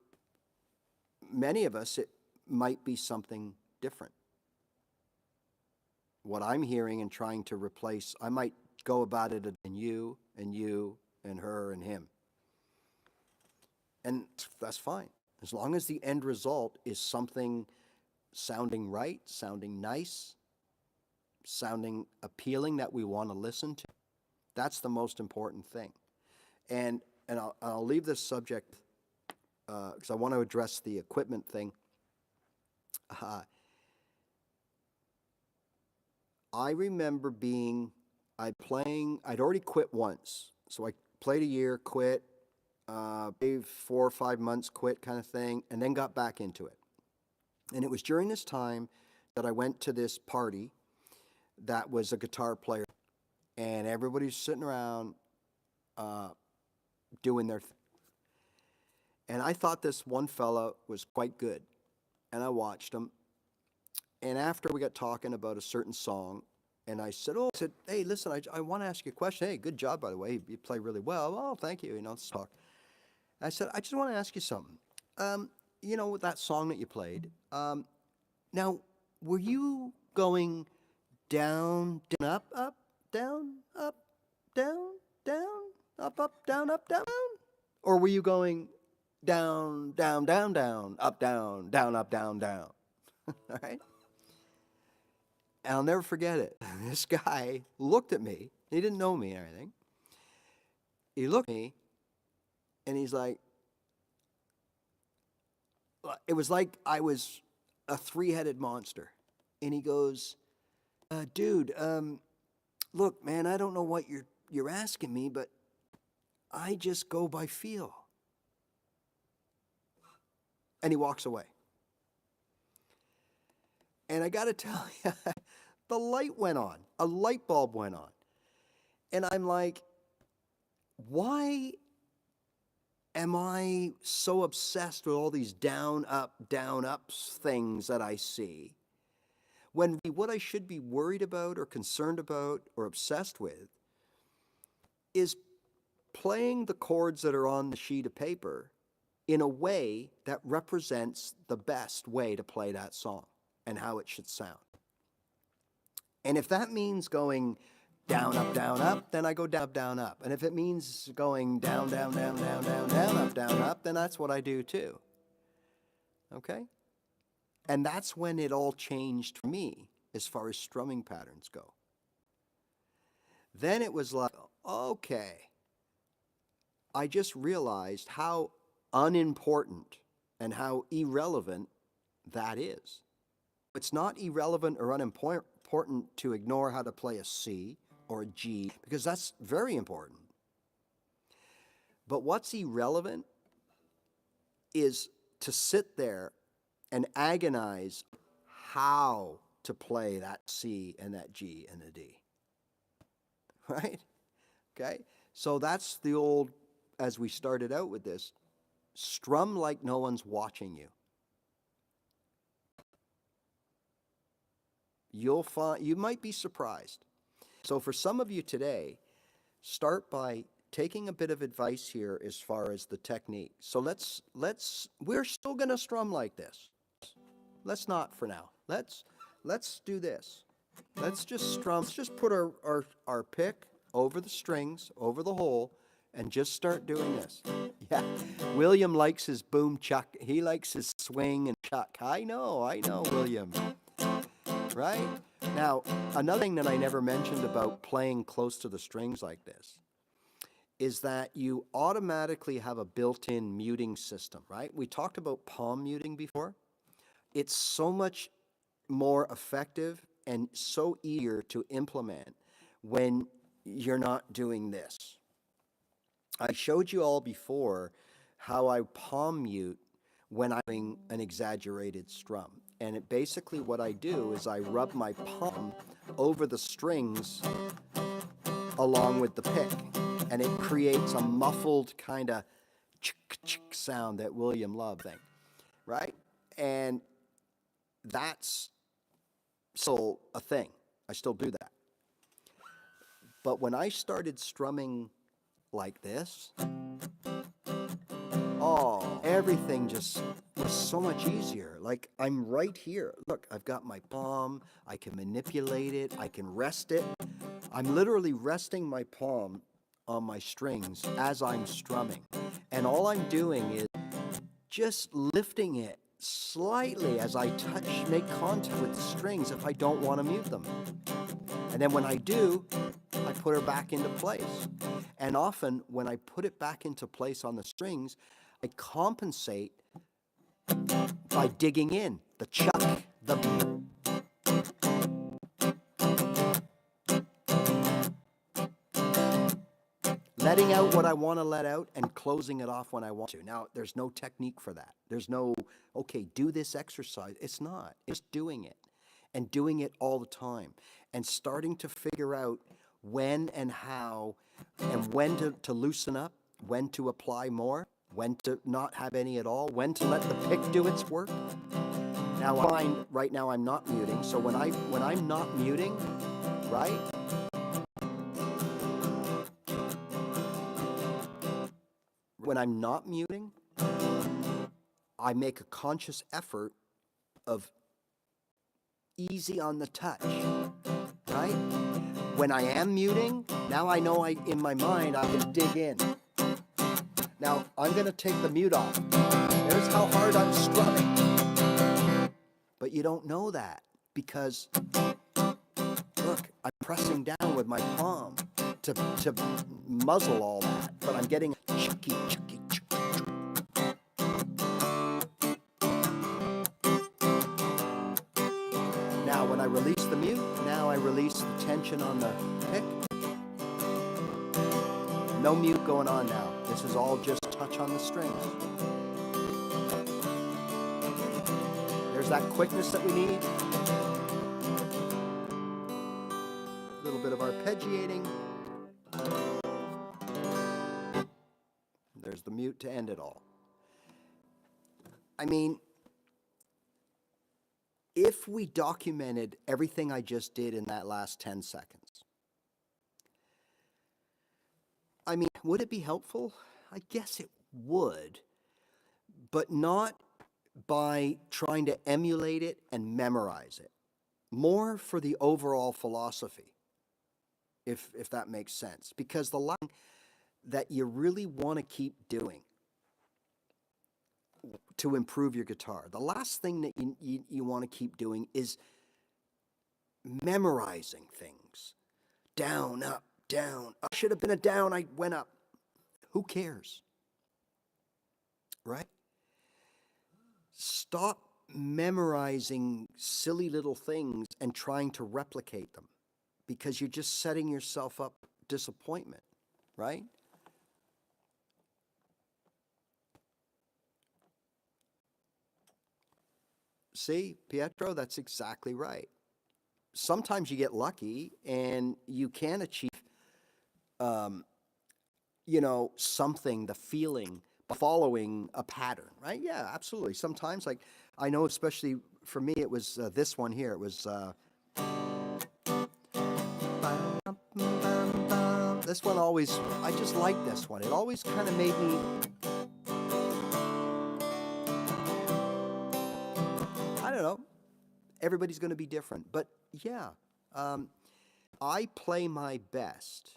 many of us, it might be something different. What I'm hearing and trying to replace, I might go about it in you and her and him. And that's fine. As long as the end result is something sounding right, sounding nice, sounding appealing that we want to listen to. That's the most important thing. And I'll leave this subject because I want to address the equipment thing. I remember I'd already quit once. So I played a year, quit, maybe 4 or 5 months, quit kind of thing, and then got back into it. And it was during this time that I went to this party that was a guitar player, and everybody's sitting around doing their thing. And I thought this one fella was quite good, and I watched him. And after we got talking about a certain song, and I said, hey, listen, I want to ask you a question. Hey, good job, by the way. You play really well. Oh, thank you. Let's talk. I said, I just want to ask you something. With that song that you played, now, were you going down, down, up, down, down, up, down, down? Or were you going down, down, down, down, up, down, up, down, down? All right? And I'll never forget it. This guy looked at me. He didn't know me or anything. He looked at me, and he's like, it was like I was a three-headed monster. And he goes, dude, look, man, I don't know what you're asking me, but I just go by feel. And he walks away. And I got to tell you, the light went on. A light bulb went on. And I'm like, why am I so obsessed with all these down, up things that I see? When what I should be worried about or concerned about or obsessed with is playing the chords that are on the sheet of paper in a way that represents the best way to play that song and how it should sound. And if that means going down, up, then I go down, up. And if it means going down, up, then that's what I do too. Okay? And that's when it all changed for me as far as strumming patterns go. Then it was like, okay, I just realized how unimportant and how irrelevant that is. It's not irrelevant or unimportant to ignore how to play a C or a G, because that's very important. But what's irrelevant is to sit there and agonize how to play that C and that G and the D. Right? Okay? So that's the old, as we started out with this, strum like no one's watching you. You'll find, you might be surprised. So for some of you today, start by taking a bit of advice here as far as the technique. So we're still going to strum like this. Let's not for now. Let's do this. Let's just strum. Let's just put our pick over the strings, over the hole, and just start doing this. Yeah, William likes his boom chuck. He likes his swing and chuck. I know, William. Right? Now, another thing that I never mentioned about playing close to the strings like this is that you automatically have a built-in muting system, right? We talked about palm muting before. It's so much more effective and so easier to implement when you're not doing this. I showed you all before how I palm mute when I'm doing an exaggerated strum. And basically what I do is I rub my palm over the strings along with the pick. And it creates a muffled kind of chick sound that William loved, right? And that's still a thing. I still do that. But when I started strumming like this, oh, everything just was so much easier. Like, I'm right here. Look, I've got my palm. I can manipulate it. I can rest it. I'm literally resting my palm on my strings as I'm strumming. And all I'm doing is just lifting it slightly as I make contact with the strings if I don't want to mute them. And then when I do, I put her back into place. And often when I put it back into place on the strings, I compensate by digging in, the chuck, the... letting out what I want to let out and closing it off when I want to. Now, there's no technique for that. There's no, okay, do this exercise. It's not. It's doing it and doing it all the time and starting to figure out when and how and when to loosen up, when to apply more, when to not have any at all, when to let the pick do its work. Now, I find right now I'm not muting, so when I'm not muting, right? When I'm not muting, I make a conscious effort of easy on the touch, right? When I am muting, now I know in my mind I can dig in. Now, I'm going to take the mute off. There's how hard I'm strumming. But you don't know that because, look, I'm pressing down with my palm to muzzle all that. But I'm getting chicky. release the tension on the pick. No mute going on now. This is all just touch on the strings. There's that quickness that we need. A little bit of arpeggiating. There's the mute to end it all. I mean, if we documented everything I just did in that last 10 seconds, I mean, would it be helpful? I guess it would, but not by trying to emulate it and memorize it. More for the overall philosophy, if that makes sense. Because the line that you really want to keep doing to improve your guitar, the last thing that you want to keep doing is memorizing things. Down, up, down. I should have been a down, I went up. Who cares? Right? Stop memorizing silly little things and trying to replicate them, because you're just setting yourself up disappointment, right? See, Pietro, that's exactly right. Sometimes you get lucky and you can achieve, something, the feeling, following a pattern, right? Yeah, absolutely. Sometimes, like, I know, especially for me, it was this one here. It was this one always, I just liked this one. It always kind of made me, I don't know, everybody's going to be different. But yeah, I play my best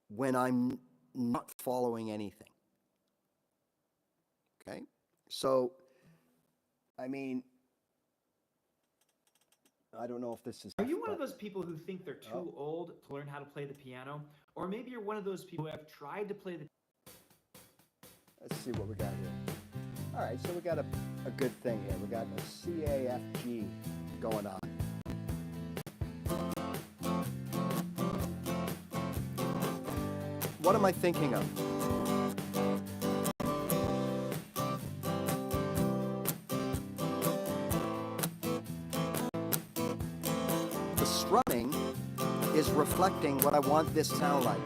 when I'm not following anything. Okay? So, I mean, I don't know if this is... Are you one of those people who think they're too old to learn how to play the piano? Or maybe you're one of those people who have tried to play the... Let's see what we got here. All right, so we got a good thing here. We got a C, A, F, G going on. What am I thinking of? The strumming is reflecting what I want this to sound like.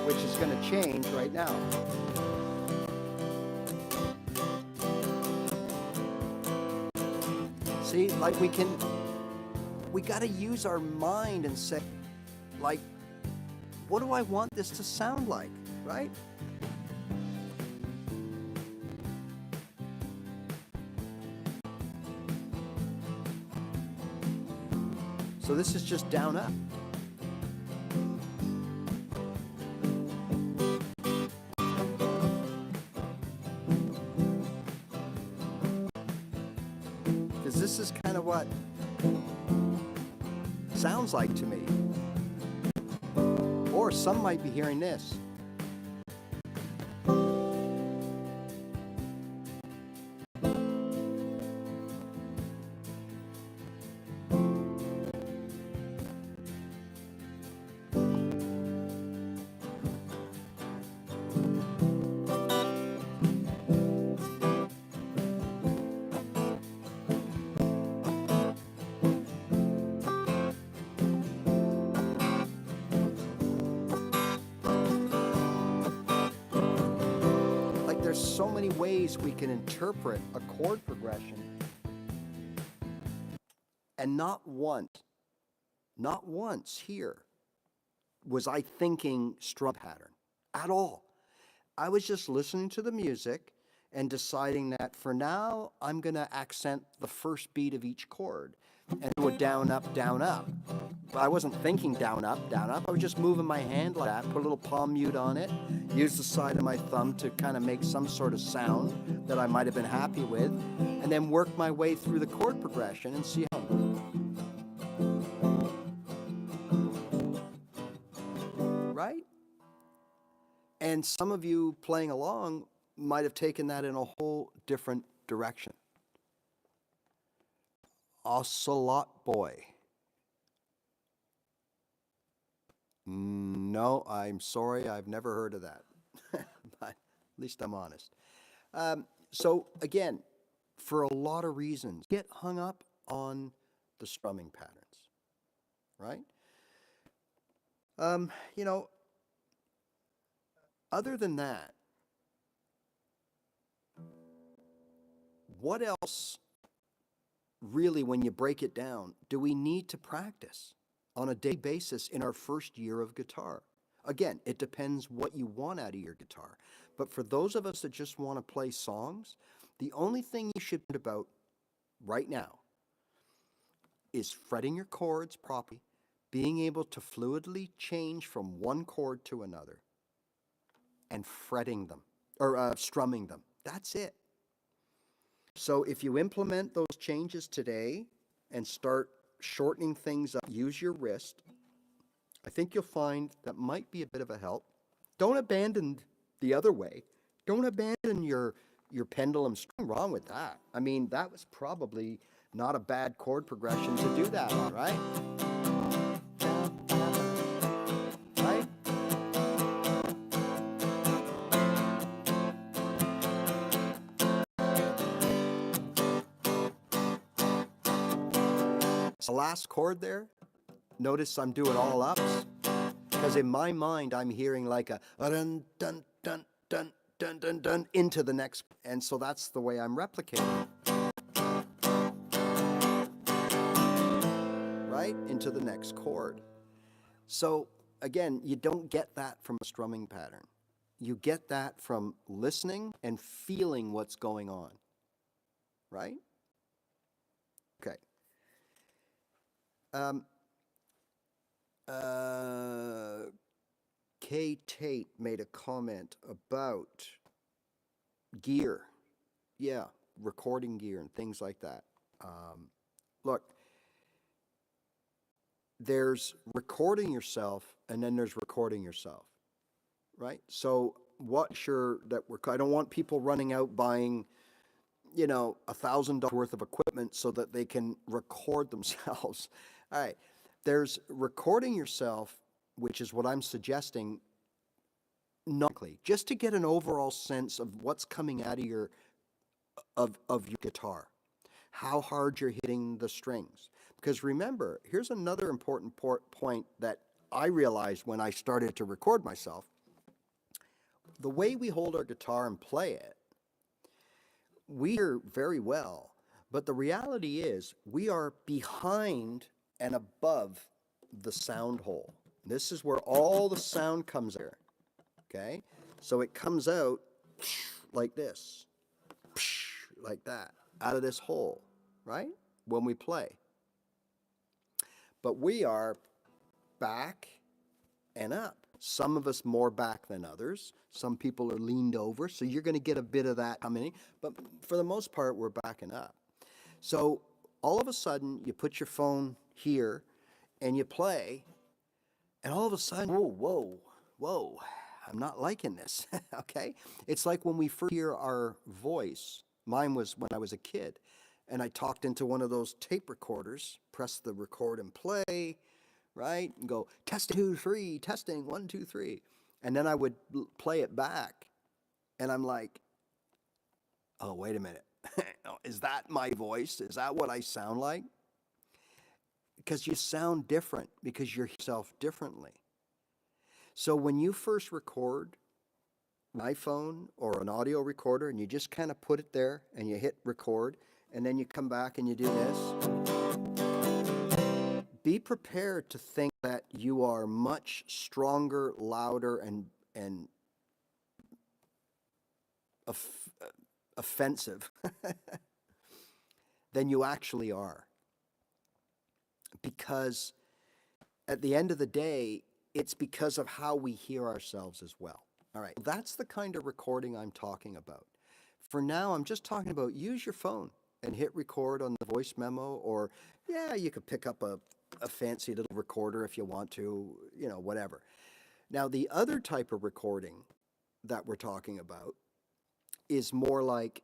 Which is going to change right now. See, like we got to use our mind and say, like, what do I want this to sound like, right? So this is just down up. This is kind of what sounds like to me. Or some might be hearing this. There's so many ways we can interpret a chord progression, and not once here was I thinking strum pattern at all. I was just listening to the music and deciding that for now I'm going to accent the first beat of each chord and do a down, up, down, up. But I wasn't thinking down, up, down, up. I was just moving my hand like that, put a little palm mute on it, use the side of my thumb to kind of make some sort of sound that I might have been happy with, and then work my way through the chord progression and see how. And some of you playing along might have taken that in a whole different direction. Ocelot boy. No, I'm sorry, I've never heard of that. But at least I'm honest. So again, for a lot of reasons, get hung up on the strumming patterns, right? You know, other than that, what else really, when you break it down, do we need to practice on a daily basis in our first year of guitar? Again, it depends what you want out of your guitar. But for those of us that just want to play songs, the only thing you should think about right now is fretting your chords properly, being able to fluidly change from one chord to another, and fretting them, or strumming them. That's it. So if you implement those changes today and start shortening things up, use your wrist, I think you'll find that might be a bit of a help. Don't abandon the other way. Don't abandon your pendulum. Nothing wrong with that. I mean, that was probably not a bad chord progression to do that on, right? Right? The last chord there, notice I'm doing all ups, because in my mind I'm hearing like a dun dun dun dun dun dun dun into the next, and so that's the way I'm replicating, right, into the next chord. So again, you don't get that from a strumming pattern. You get that from listening and feeling what's going on, right? Okay. Kay Tate made a comment about gear. Yeah, recording gear and things like that. Look, there's recording yourself and then there's recording yourself, right? So what sure that I don't want people running out buying, you know, $1,000 worth of equipment so that they can record themselves. All right. There's recording yourself, which is what I'm suggesting, just to get an overall sense of what's coming out of your guitar, how hard you're hitting the strings. Because remember, here's another important point that I realized when I started to record myself. The way we hold our guitar and play it, we hear very well, but the reality is we are behind and above the sound hole. This is where all the sound comes here, okay? So it comes out like this, like that, out of this hole, right? When we play. But we are back and up. Some of us more back than others. Some people are leaned over, so you're going to get a bit of that coming. But for the most part, we're backing up. So all of a sudden, you put your phone here and you play, and all of a sudden, whoa, whoa, whoa, I'm not liking this, okay? It's like when we first hear our voice. Mine was when I was a kid, and I talked into one of those tape recorders, press the record and play, right? And go, testing, 2, 3, testing, 1, 2, 3. And then I would play it back, and I'm like, oh, wait a minute. Is that my voice? Is that what I sound like? Because you sound different, because you're yourself differently. So when you first record an iPhone or an audio recorder, and you just kind of put it there, and you hit record, and then you come back and you do this, be prepared to think that you are much stronger, louder, and offensive than you actually are. Because at the end of the day, it's because of how we hear ourselves as well. All right, that's the kind of recording I'm talking about. For now, I'm just talking about use your phone and hit record on the voice memo, or yeah, you could pick up a fancy little recorder if you want to, you know, whatever. Now, the other type of recording that we're talking about is more like,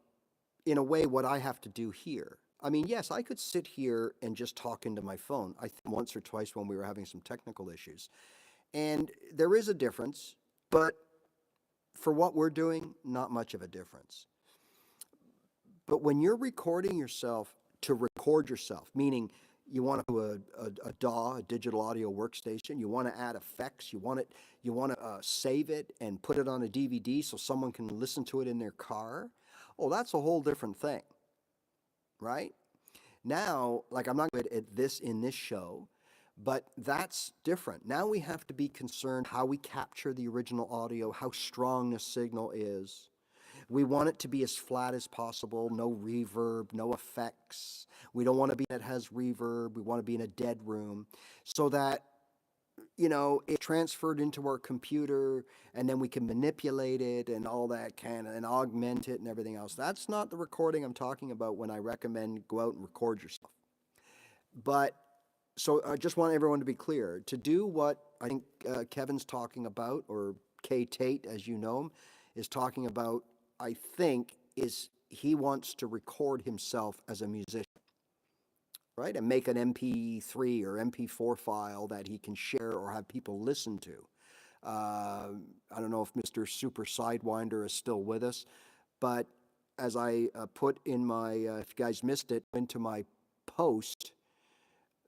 in a way, what I have to do here. I mean, yes, I could sit here and just talk into my phone. I think once or twice when we were having some technical issues. And there is a difference, but for what we're doing, not much of a difference. But when you're recording yourself to record yourself, meaning you want to do a DAW, a digital audio workstation, you want to add effects, you want to save it and put it on a DVD so someone can listen to it in their car. Oh, that's a whole different thing, right? Now, like I'm not good at this in this show, but that's different. Now we have to be concerned how we capture the original audio, how strong the signal is. We want it to be as flat as possible, no reverb, no effects. We don't want to be that has reverb. We want to be in a dead room so that, it's transferred into our computer and then we can manipulate it and all that kind of, and augment it and everything else. That's not the recording I'm talking about when I recommend go out and record yourself. But so I just want everyone to be clear. To do what I think Kevin's talking about, or K Tate, as you know him, is talking about, I think, is he wants to record himself as a musician, right? And make an MP3 or MP4 file that he can share or have people listen to. I don't know if Mr. Super Sidewinder is still with us, but as I put in my, if you guys missed it, into my post,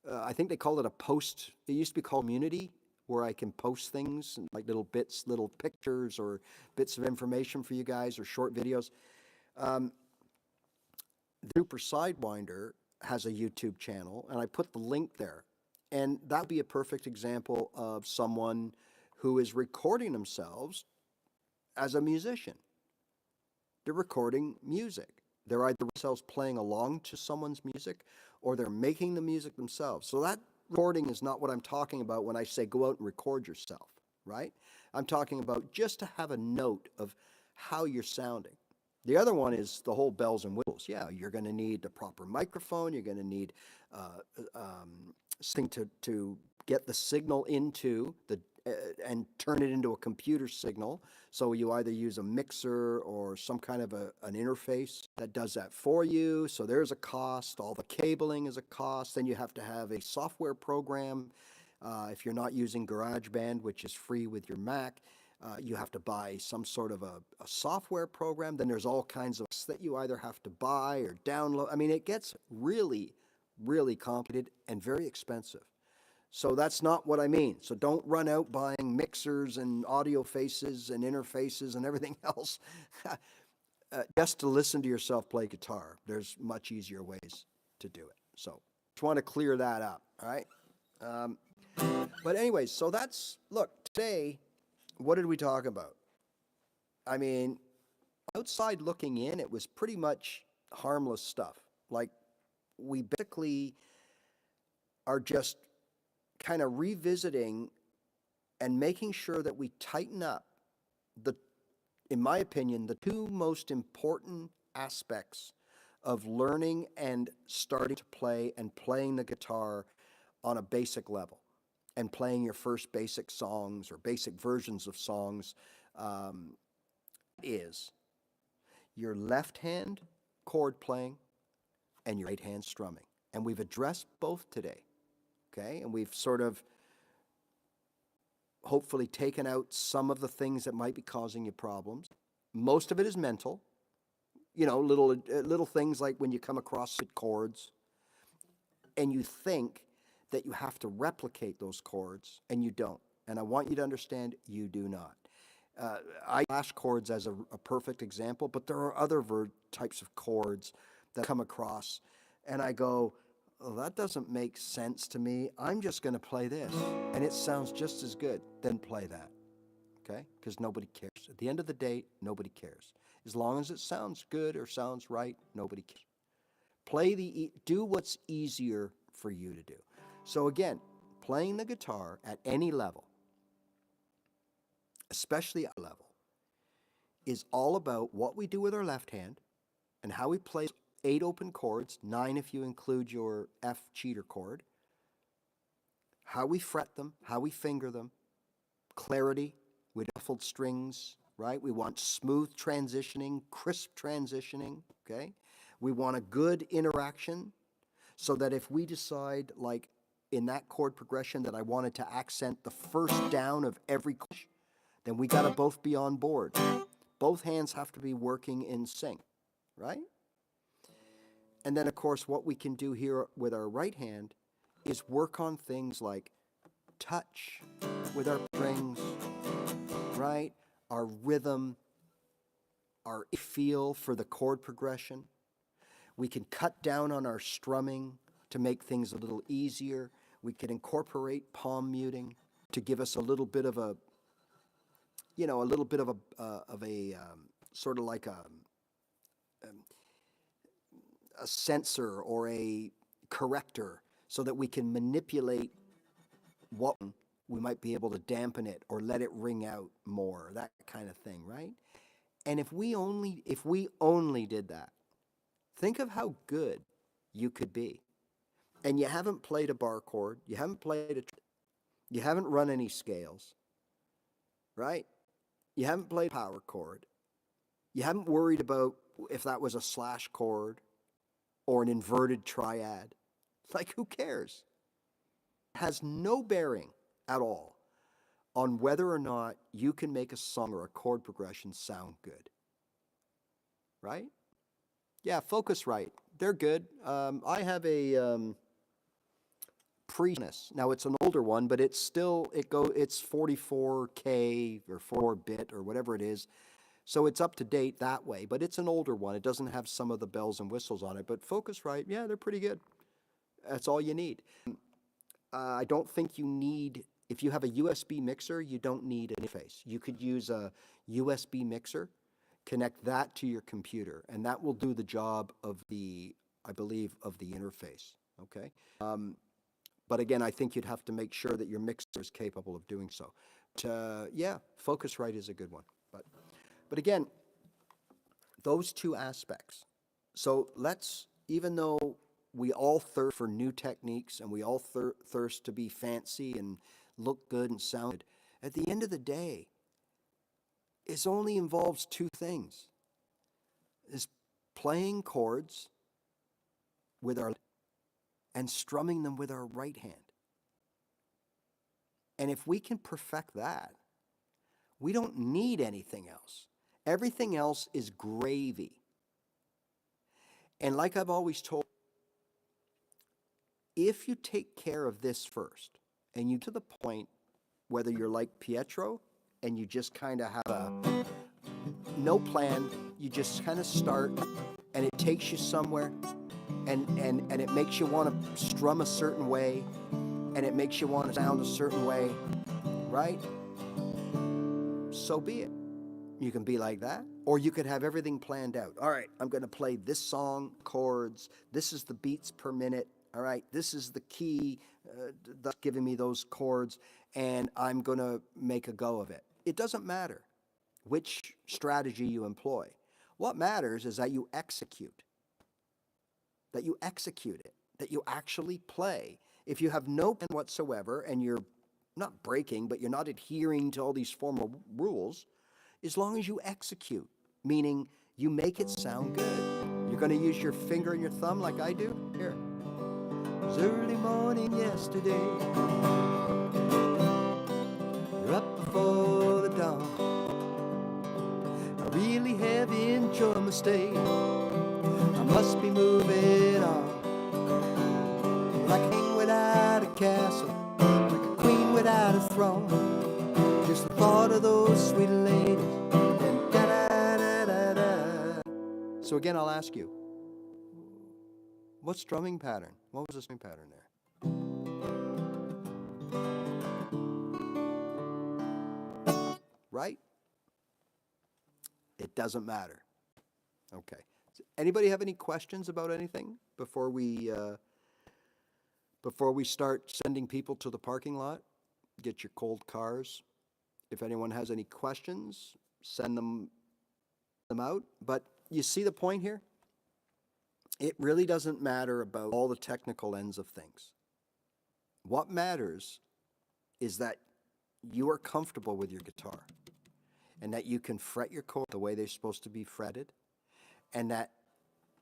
I think they call it a post. It used to be called Community, where I can post things like little bits, little pictures or bits of information for you guys or short videos. The Super Sidewinder has a YouTube channel, and I put the link there. And that would be a perfect example of someone who is recording themselves as a musician. They're recording music. They're either themselves playing along to someone's music or they're making the music themselves. So that recording is not what I'm talking about when I say go out and record yourself, right? I'm talking about just to have a note of how you're sounding. The other one is the whole bells and whistles. Yeah, you're going to need the proper microphone. You're going to need something to get the signal into the and turn it into a computer signal. So you either use a mixer or some kind of an interface that does that for you. So there's a cost. All the cabling is a cost. Then you have to have a software program. If you're not using GarageBand, which is free with your Mac, you have to buy some sort of a software program. Then there's all kinds of that you either have to buy or download. I mean, it gets really, really complicated and very expensive. So that's not what I mean. So don't run out buying mixers and audio faces and interfaces and everything else just to listen to yourself play guitar. There's much easier ways to do it. So just want to clear that up, all right? But anyways, so that's, look, today, what did we talk about? I mean, outside looking in, it was pretty much harmless stuff. Like, we basically are just kind of revisiting and making sure that we tighten up in my opinion, the two most important aspects of learning and starting to play and playing the guitar on a basic level and playing your first basic songs or basic versions of songs is your left hand chord playing and your right hand strumming. And we've addressed both today. Okay, and we've sort of hopefully taken out some of the things that might be causing you problems. Most of it is mental. Little things like when you come across chords and you think that you have to replicate those chords, and you don't. And I want you to understand you do not. I flash chords as a perfect example, but there are other types of chords that come across, and I go, well, that doesn't make sense to me. I'm just going to play this, and it sounds just as good. Then play that, okay? Because nobody cares. At the end of the day, nobody cares. As long as it sounds good or sounds right, nobody cares. Do what's easier for you to do. So again, playing the guitar at any level, especially a level, is all about what we do with our left hand and how we play 8 open chords, 9 if you include your F cheater chord, how we fret them, how we finger them, clarity with muffled strings, right? We want smooth transitioning, crisp transitioning, okay? We want a good interaction so that if we decide, like in that chord progression, that I wanted to accent the first down of every chord, then we got to both be on board. Both hands have to be working in sync, right? And then, of course, what we can do here with our right hand is work on things like touch with our strings, right? Our rhythm, our feel for the chord progression. We can cut down on our strumming to make things a little easier. We can incorporate palm muting to give us a little bit of a, a little bit of a sort of like a sensor or a corrector so that we can manipulate what we might be able to dampen it or let it ring out more, that kind of thing, right? And if we only did that, think of how good you could be. And you haven't played a bar chord, you haven't you haven't run any scales, right? You haven't played power chord. You haven't worried about if that was a slash chord or an inverted triad. Like, who cares? It has no bearing at all on whether or not you can make a song or a chord progression sound good. Right? Yeah, Focusrite. They're good. I have a Pre-ness. Now it's an older one, but it's 44K or 4-bit or whatever it is. So it's up to date that way, but it's an older one. It doesn't have some of the bells and whistles on it, but Focusrite, yeah, they're pretty good. That's all you need. I don't think you need, if you have a USB mixer, you don't need an interface. You could use a USB mixer, connect that to your computer, and that will do the job of I believe, of the interface, okay? But again, I think you'd have to make sure that your mixer is capable of doing so. Yeah, Focusrite is a good one. But again, those two aspects. So even though we all thirst for new techniques and we all thirst to be fancy and look good and sound good, at the end of the day, it only involves two things. Is playing chords with our and strumming them with our right hand. And if we can perfect that, we don't need anything else. Everything else is gravy. And like I've always told, if you take care of this first, and you to the point, whether you're like Pietro, and you just kind of have no plan, you just kind of start, and it takes you somewhere, and it makes you want to strum a certain way, and it makes you want to sound a certain way, right? So be it. You can be like that, or you could have everything planned out. All right, I'm going to play this song, chords, this is the beats per minute, all right, this is the key that's giving me those chords, and I'm going to make a go of it. It doesn't matter which strategy you employ. What matters is that you execute it, that you actually play. If you have no plan whatsoever and you're not breaking, but you're not adhering to all these formal rules, as long as you execute, meaning you make it sound good. You're going to use your finger and your thumb like I do? Here. It was early morning yesterday. You're up before the dawn. I really have enjoyed my stay. I must be moving on. Like a king without a castle, like a queen without a throne. Just the thought of those sweet ladies. And da-da-da-da-da. So again, I'll ask you, what strumming pattern? What was the strumming pattern there? Right? It doesn't matter. Okay. Anybody have any questions about anything before we start sending people to the parking lot? Get your cold cars. If anyone has any questions, send them out. But you see the point here? It really doesn't matter about all the technical ends of things. What matters is that you are comfortable with your guitar. and that you can fret your chord the way they're supposed to be fretted, and that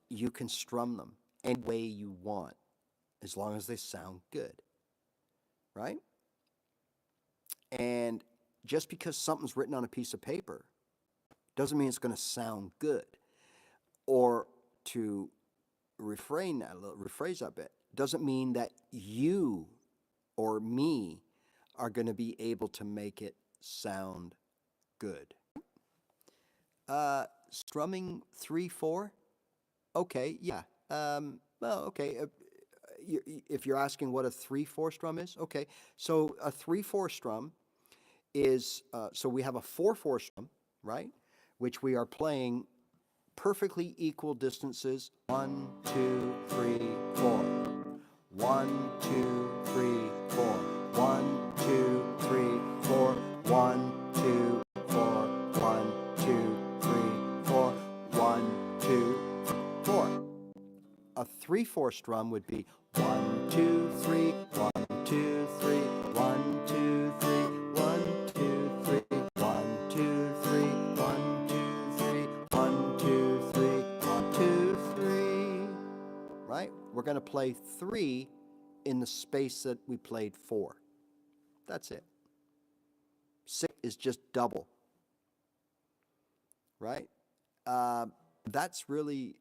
you can strum them any way you want as long as they sound good, right? And just because something's written on a piece of paper doesn't mean it's going to sound good. Or to rephrase that a bit, doesn't mean that you or me are going to be able to make it sound good. Strumming 3/4? Okay, yeah. Well, okay. If you're asking what a 3/4 strum is, okay. So a 3/4 strum is, so we have a 4/4 strum, right? Which we are playing perfectly equal distances. 1, 2, 3, 4. 1, 2, 3, 4. 1, 2, 3, 4. 1, 2, 4. 1, 2, 3, 4. 1, 2, 4. A 3/4 strum would be 1, 2, 3, 1, 2, 3, 1, 2, 3, 1, 2, 3, 1, 2, 3, 1, 2, 3, 1, 2, 3, 1, 2, 3. Right? We're going to play 3 in the space that we played 4. That's it. 6 is just double. Right? That's really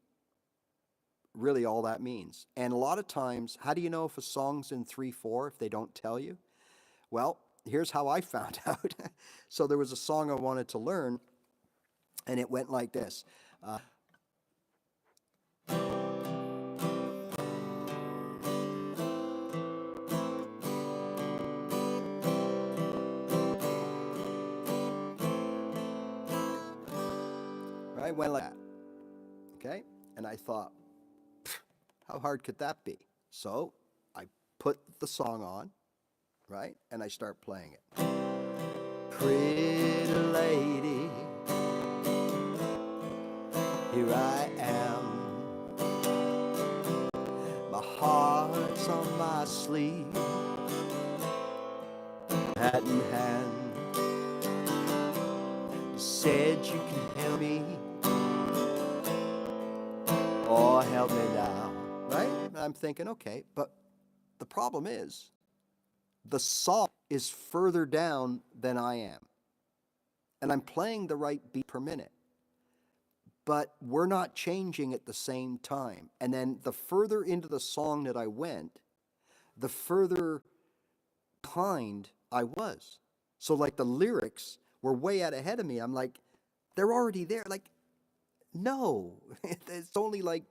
all that means. And a lot of times, how do you know if a song's in 3/4 if they don't tell you? Well, here's how I found out. So there was a song I wanted to learn, and it went like this. Right, went like that. Okay? And I thought, how hard could that be? So I put the song on, right? And I start playing it. Pretty lady, here I am. My heart's on my sleeve, hat in hand. You said you can help me, oh, help me now, right? I'm thinking, okay, but the problem is, the song is further down than I am. And I'm playing the right beat per minute. But we're not changing at the same time. And then the further into the song that I went, the further behind I was. So like the lyrics were way out ahead of me. I'm like, they're already there. Like, no, it's only like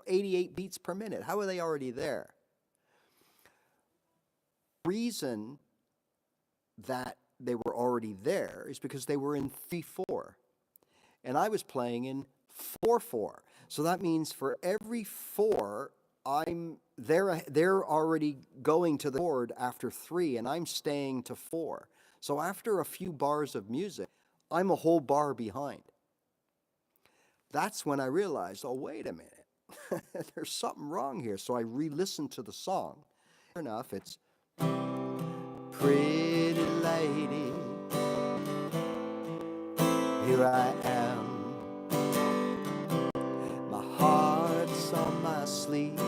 88 beats per minute. How are they already there? The reason that they were already there is because they were in 3/4. And I was playing in 4/4. So that means for every 4, they're already going to the chord after 3, and I'm staying to 4. So after a few bars of music, I'm a whole bar behind. That's when I realized, oh, wait a minute. There's something wrong here. So I re-listened to the song. Sure enough, it's pretty lady, here I am. My heart's on my sleeve,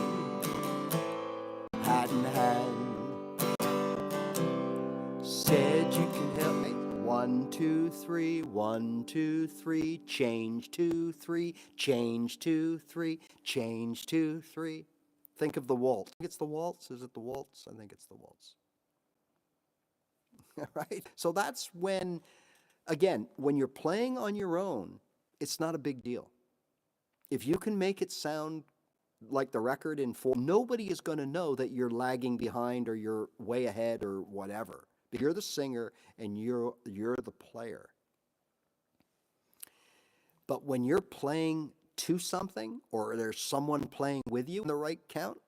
hat in hand. Said you can help me. 1, 2, 3, 1, 2, 3, change 2, 3, change 2, 3, change 2, 3. Think of the waltz. I think it's the waltz. Is it the waltz? I think it's the waltz. Right? So that's when, again, when you're playing on your own, it's not a big deal. If you can make it sound like the record in 4, nobody is going to know that you're lagging behind or you're way ahead or whatever. But you're the singer and you're the player. But when you're playing to something, or there's someone playing with you in the right count,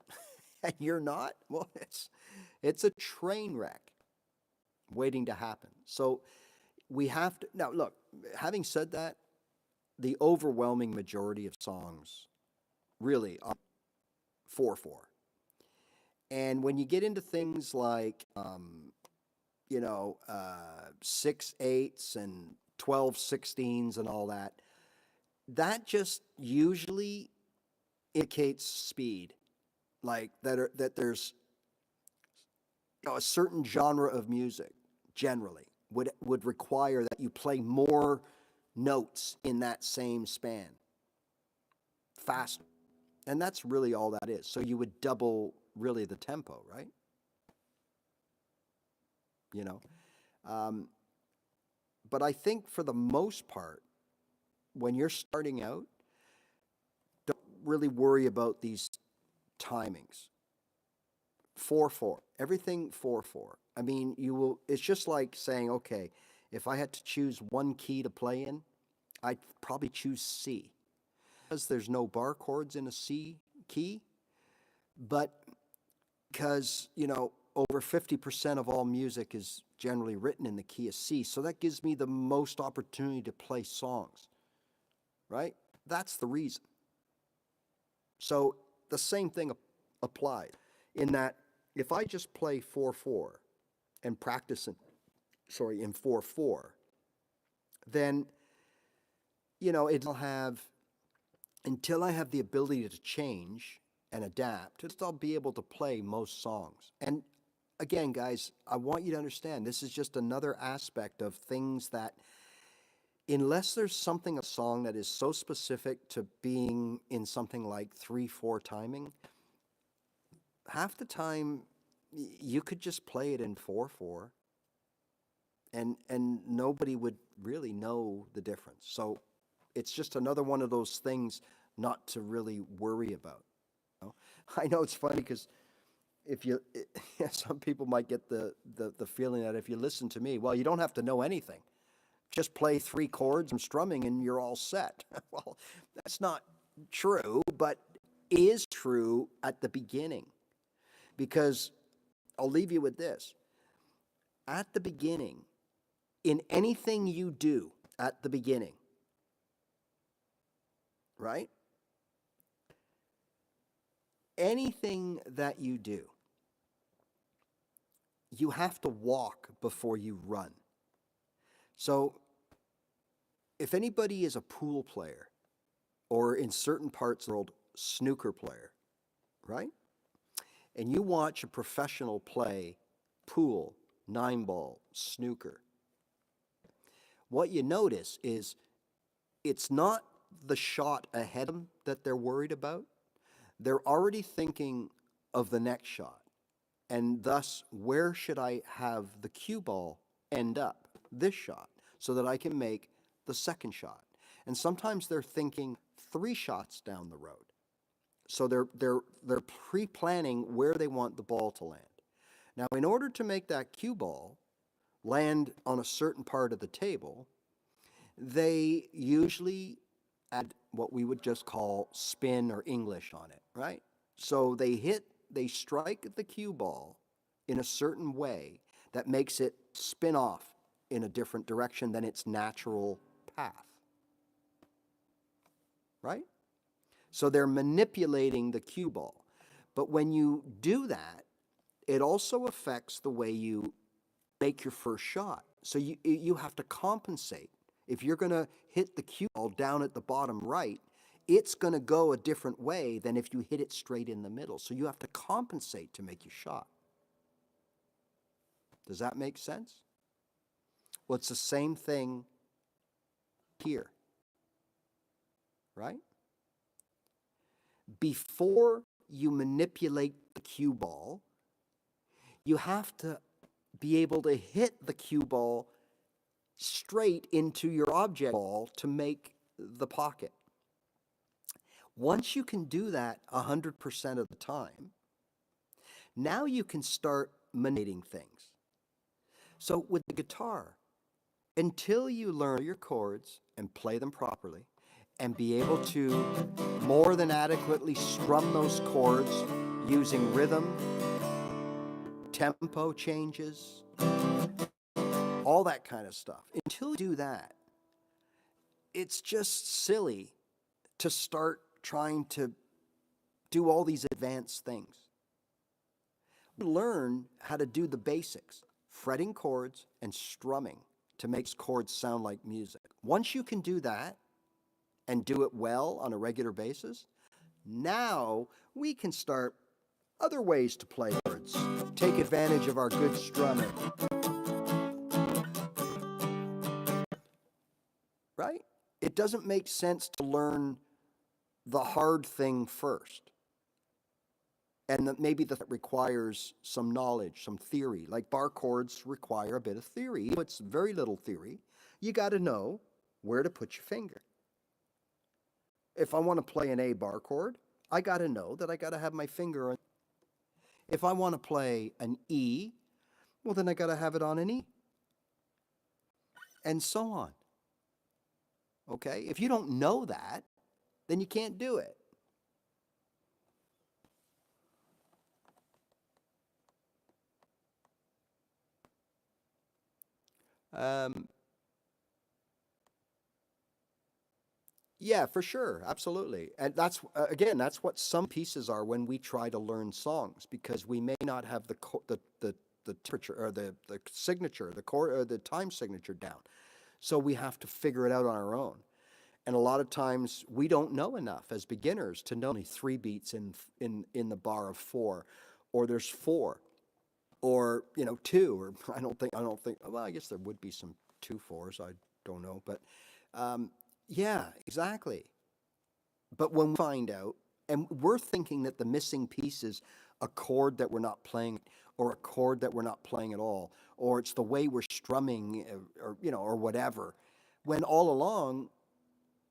and you're not, well, it's a train wreck waiting to happen. So we have to, now look, having said that, the overwhelming majority of songs really are 4/4. And when you get into things like, 6/8 and 12/16s and all that, that just usually indicates speed, like that there's a certain genre of music generally would require that you play more notes in that same span faster. And that's really all that is. So you would double really the tempo, right? You know, but I think for the most part, when you're starting out, don't really worry about these timings. 4/4, everything 4/4. I mean, you will. It's just like saying, okay, if I had to choose one key to play in, I'd probably choose C, because there's no bar chords in a C key, but because, over 50% of all music is generally written in the key of C. So that gives me the most opportunity to play songs, right? That's the reason. So the same thing applies in that if I just play 4/4 and practice in 4/4, then, it'll have, until I have the ability to change and adapt, I'll be able to play most songs. And again, guys, I want you to understand this is just another aspect of things that, unless there's a song that is so specific to being in something like 3/4 timing, half the time you could just play it in 4/4 and nobody would really know the difference. So it's just another one of those things not to really worry about. I know it's funny because some people might get the feeling that if you listen to me, well, you don't have to know anything. Just play 3 chords and strumming and you're all set. Well, that's not true, but is true at the beginning. Because I'll leave you with this. At the beginning, in anything you do at the beginning, right? Anything that you do, you have to walk before you run. So if anybody is a pool player, or in certain parts of the world, snooker player, right? And you watch a professional play pool, 9-ball, snooker, what you notice is it's not the shot ahead of them that they're worried about. They're already thinking of the next shot. And thus, where should I have the cue ball end up, this shot, so that I can make the second shot? And sometimes they're thinking 3 shots down the road. So they're pre-planning where they want the ball to land. Now, in order to make that cue ball land on a certain part of the table, they usually add what we would just call spin or English on it, right? So they strike the cue ball in a certain way that makes it spin off in a different direction than its natural path, right? So they're manipulating the cue ball. But when you do that, it also affects the way you make your first shot. So you have to compensate. If you're going to hit the cue ball down at the bottom right, it's going to go a different way than if you hit it straight in the middle. So you have to compensate to make your shot. Does that make sense? Well, it's the same thing here, right? Before you manipulate the cue ball, you have to be able to hit the cue ball straight into your object ball to make the pocket. Once you can do that 100% of the time, now you can start manipulating things. So with the guitar, until you learn your chords and play them properly and be able to more than adequately strum those chords using rhythm, tempo changes, all that kind of stuff, until you do that, it's just silly to start trying to do all these advanced things. Learn how to do the basics, fretting chords and strumming to make chords sound like music. Once you can do that and do it well on a regular basis, now we can start other ways to play chords. Take advantage of our good strumming. Right? It doesn't make sense to learn the hard thing first. And that maybe that requires some knowledge, some theory. Like bar chords require a bit of theory. It's very little theory. You got to know where to put your finger. If I want to play an A bar chord, I got to know that I got to have my finger on. If I want to play an E, well, then I got to have it on an E. And so on. Okay? If you don't know that, then you can't do it. Yeah, for sure, absolutely, and that's again, that's what some pieces are when we try to learn songs, because we may not have the temperature or the signature, the chord or the time signature down, so we have to figure it out on our own, and a lot of times we don't know enough as beginners to know only 3 beats in the bar of 4, or there's 4, or 2, or I don't think well, I guess there would be some 2/4s, I don't know, but yeah, exactly. But when we find out, and we're thinking that the missing piece is a chord that we're not playing, or a chord that we're not playing at all, or it's the way we're strumming, or whatever, when all along,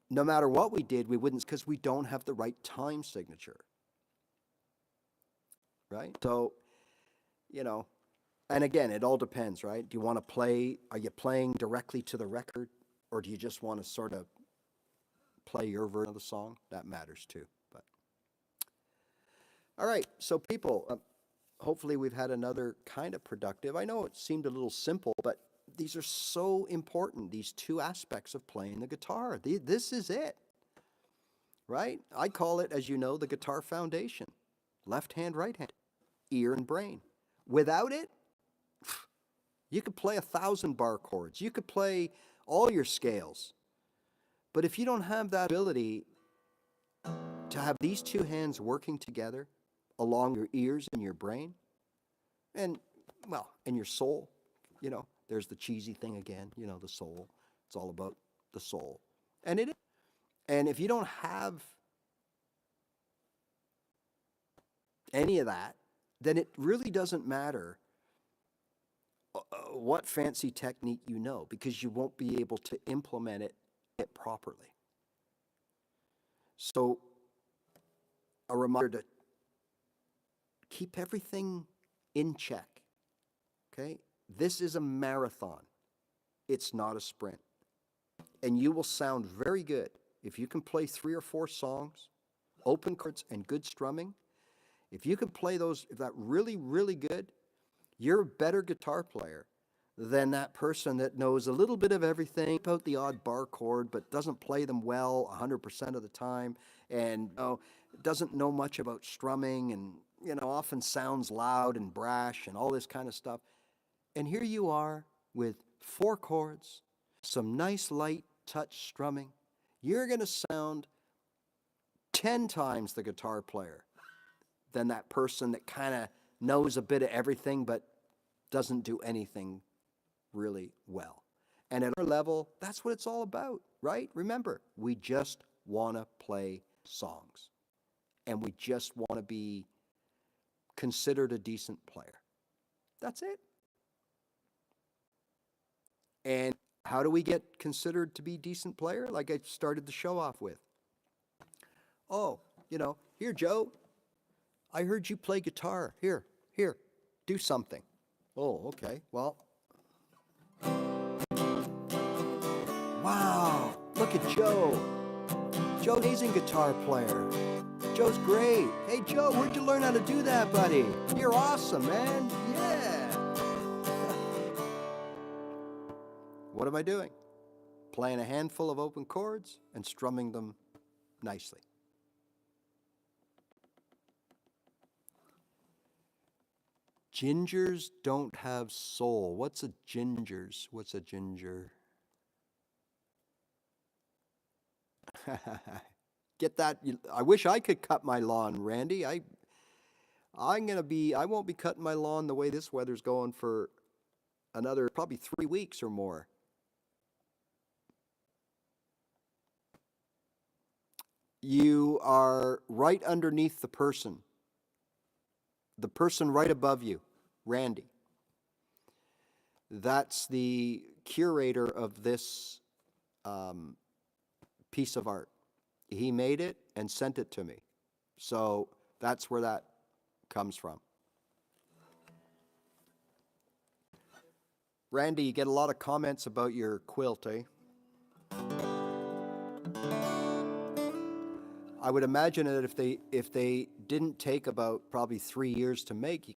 no matter what we did, we wouldn't, because we don't have the right time signature. Right? So, and again, it all depends, right? Do you want to play, are you playing directly to the record, or do you just want to sort of play your version of the song? That matters too. But all right, so people, hopefully we've had another kind of productive. I know it seemed a little simple, but these are so important, these 2 aspects of playing the guitar. This is it, right? I call it, as you know, the guitar foundation. Left hand, right hand, ear and brain. Without it, you could play 1,000 bar chords. You could play all your scales. But if you don't have that ability to have these 2 hands working together along your ears and your brain, and, well, and your soul, there's the cheesy thing again, the soul. It's all about the soul. And it is. And if you don't have any of that, then it really doesn't matter what fancy technique you know, because you won't be able to implement it properly. So, a reminder to keep everything in check. Okay? This is a marathon. It's not a sprint. And you will sound very good if you can play 3 or 4 songs, open chords and good strumming. If you can play those, if that really, really good, you're a better guitar player than that person that knows a little bit of everything about the odd bar chord, but doesn't play them well 100% of the time, and doesn't know much about strumming, and often sounds loud and brash and all this kind of stuff. And here you are with 4 chords, some nice light touch strumming. You're going to sound 10 times the guitar player than that person that kind of knows a bit of everything but doesn't do anything really well. And at our level, that's what it's all about, right? Remember, we just want to play songs. And we just want to be considered a decent player. That's it. And how do we get considered to be a decent player? Like I started the show off with. Oh, here, Joe, I heard you play guitar. Here, do something. Oh, okay, well. Wow, look at Joe. Joe's an amazing guitar player. Joe's great. Hey, Joe, where'd you learn how to do that, buddy? You're awesome, man. Yeah. What am I doing? Playing a handful of open chords and strumming them nicely. Gingers don't have soul. What's a gingers? What's a ginger? Get that? I wish I could cut my lawn, Randy. I won't be cutting my lawn the way this weather's going for another probably 3 weeks or more. You are right underneath the person right above you, Randy. That's the curator of this piece of art. He made it and sent it to me. So that's where that comes from. Randy, you get a lot of comments about your quilt, eh? I would imagine that if they didn't take about probably 3 years to make, you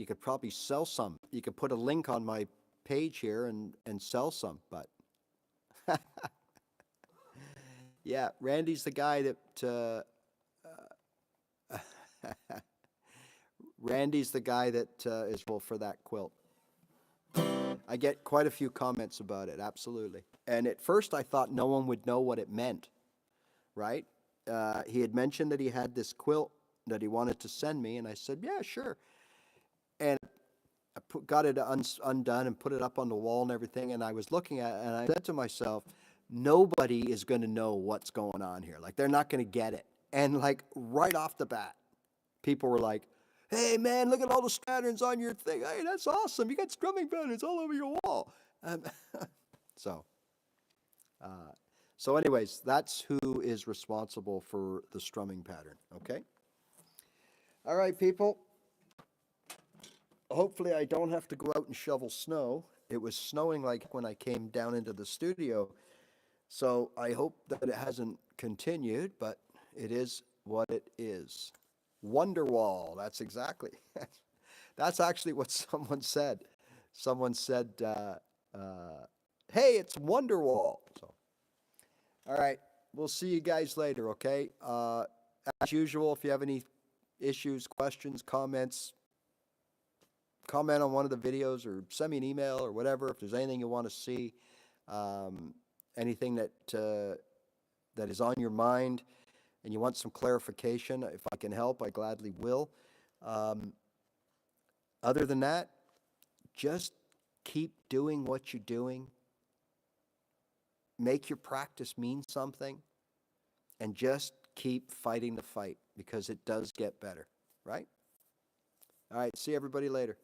could probably sell some. You could put a link on my page here and sell some, but yeah, Randy's the guy that Randy's the guy that is full for that quilt. I get quite a few comments about it, absolutely. And at first I thought no one would know what it meant, right? He had mentioned that he had this quilt that he wanted to send me, and I said, yeah, sure. And I got it undone and put it up on the wall and everything, and I was looking at it, and I said to myself, nobody is going to know what's going on here. Like, they're not going to get it. And, like, right off the bat, people were like, hey, man, look at all the patterns on your thing. Hey, that's awesome. You got strumming patterns all over your wall. So anyways, that's who is responsible for the strumming pattern, okay? All right, people. Hopefully I don't have to go out and shovel snow. It was snowing like when I came down into the studio. So I hope that it hasn't continued, but it is what it is. Wonderwall, that's exactly. That's actually what someone said. Someone said, hey, it's Wonderwall. So, all right, we'll see you guys later, okay? As usual, if you have any issues, questions, comments, comment on one of the videos or send me an email or whatever. If there's anything you want to see, anything that is on your mind and you want some clarification, if I can help, I gladly will. Other than that, just keep doing what you're doing. Make your practice mean something, and just keep fighting the fight, because it does get better, right? All right, see everybody later.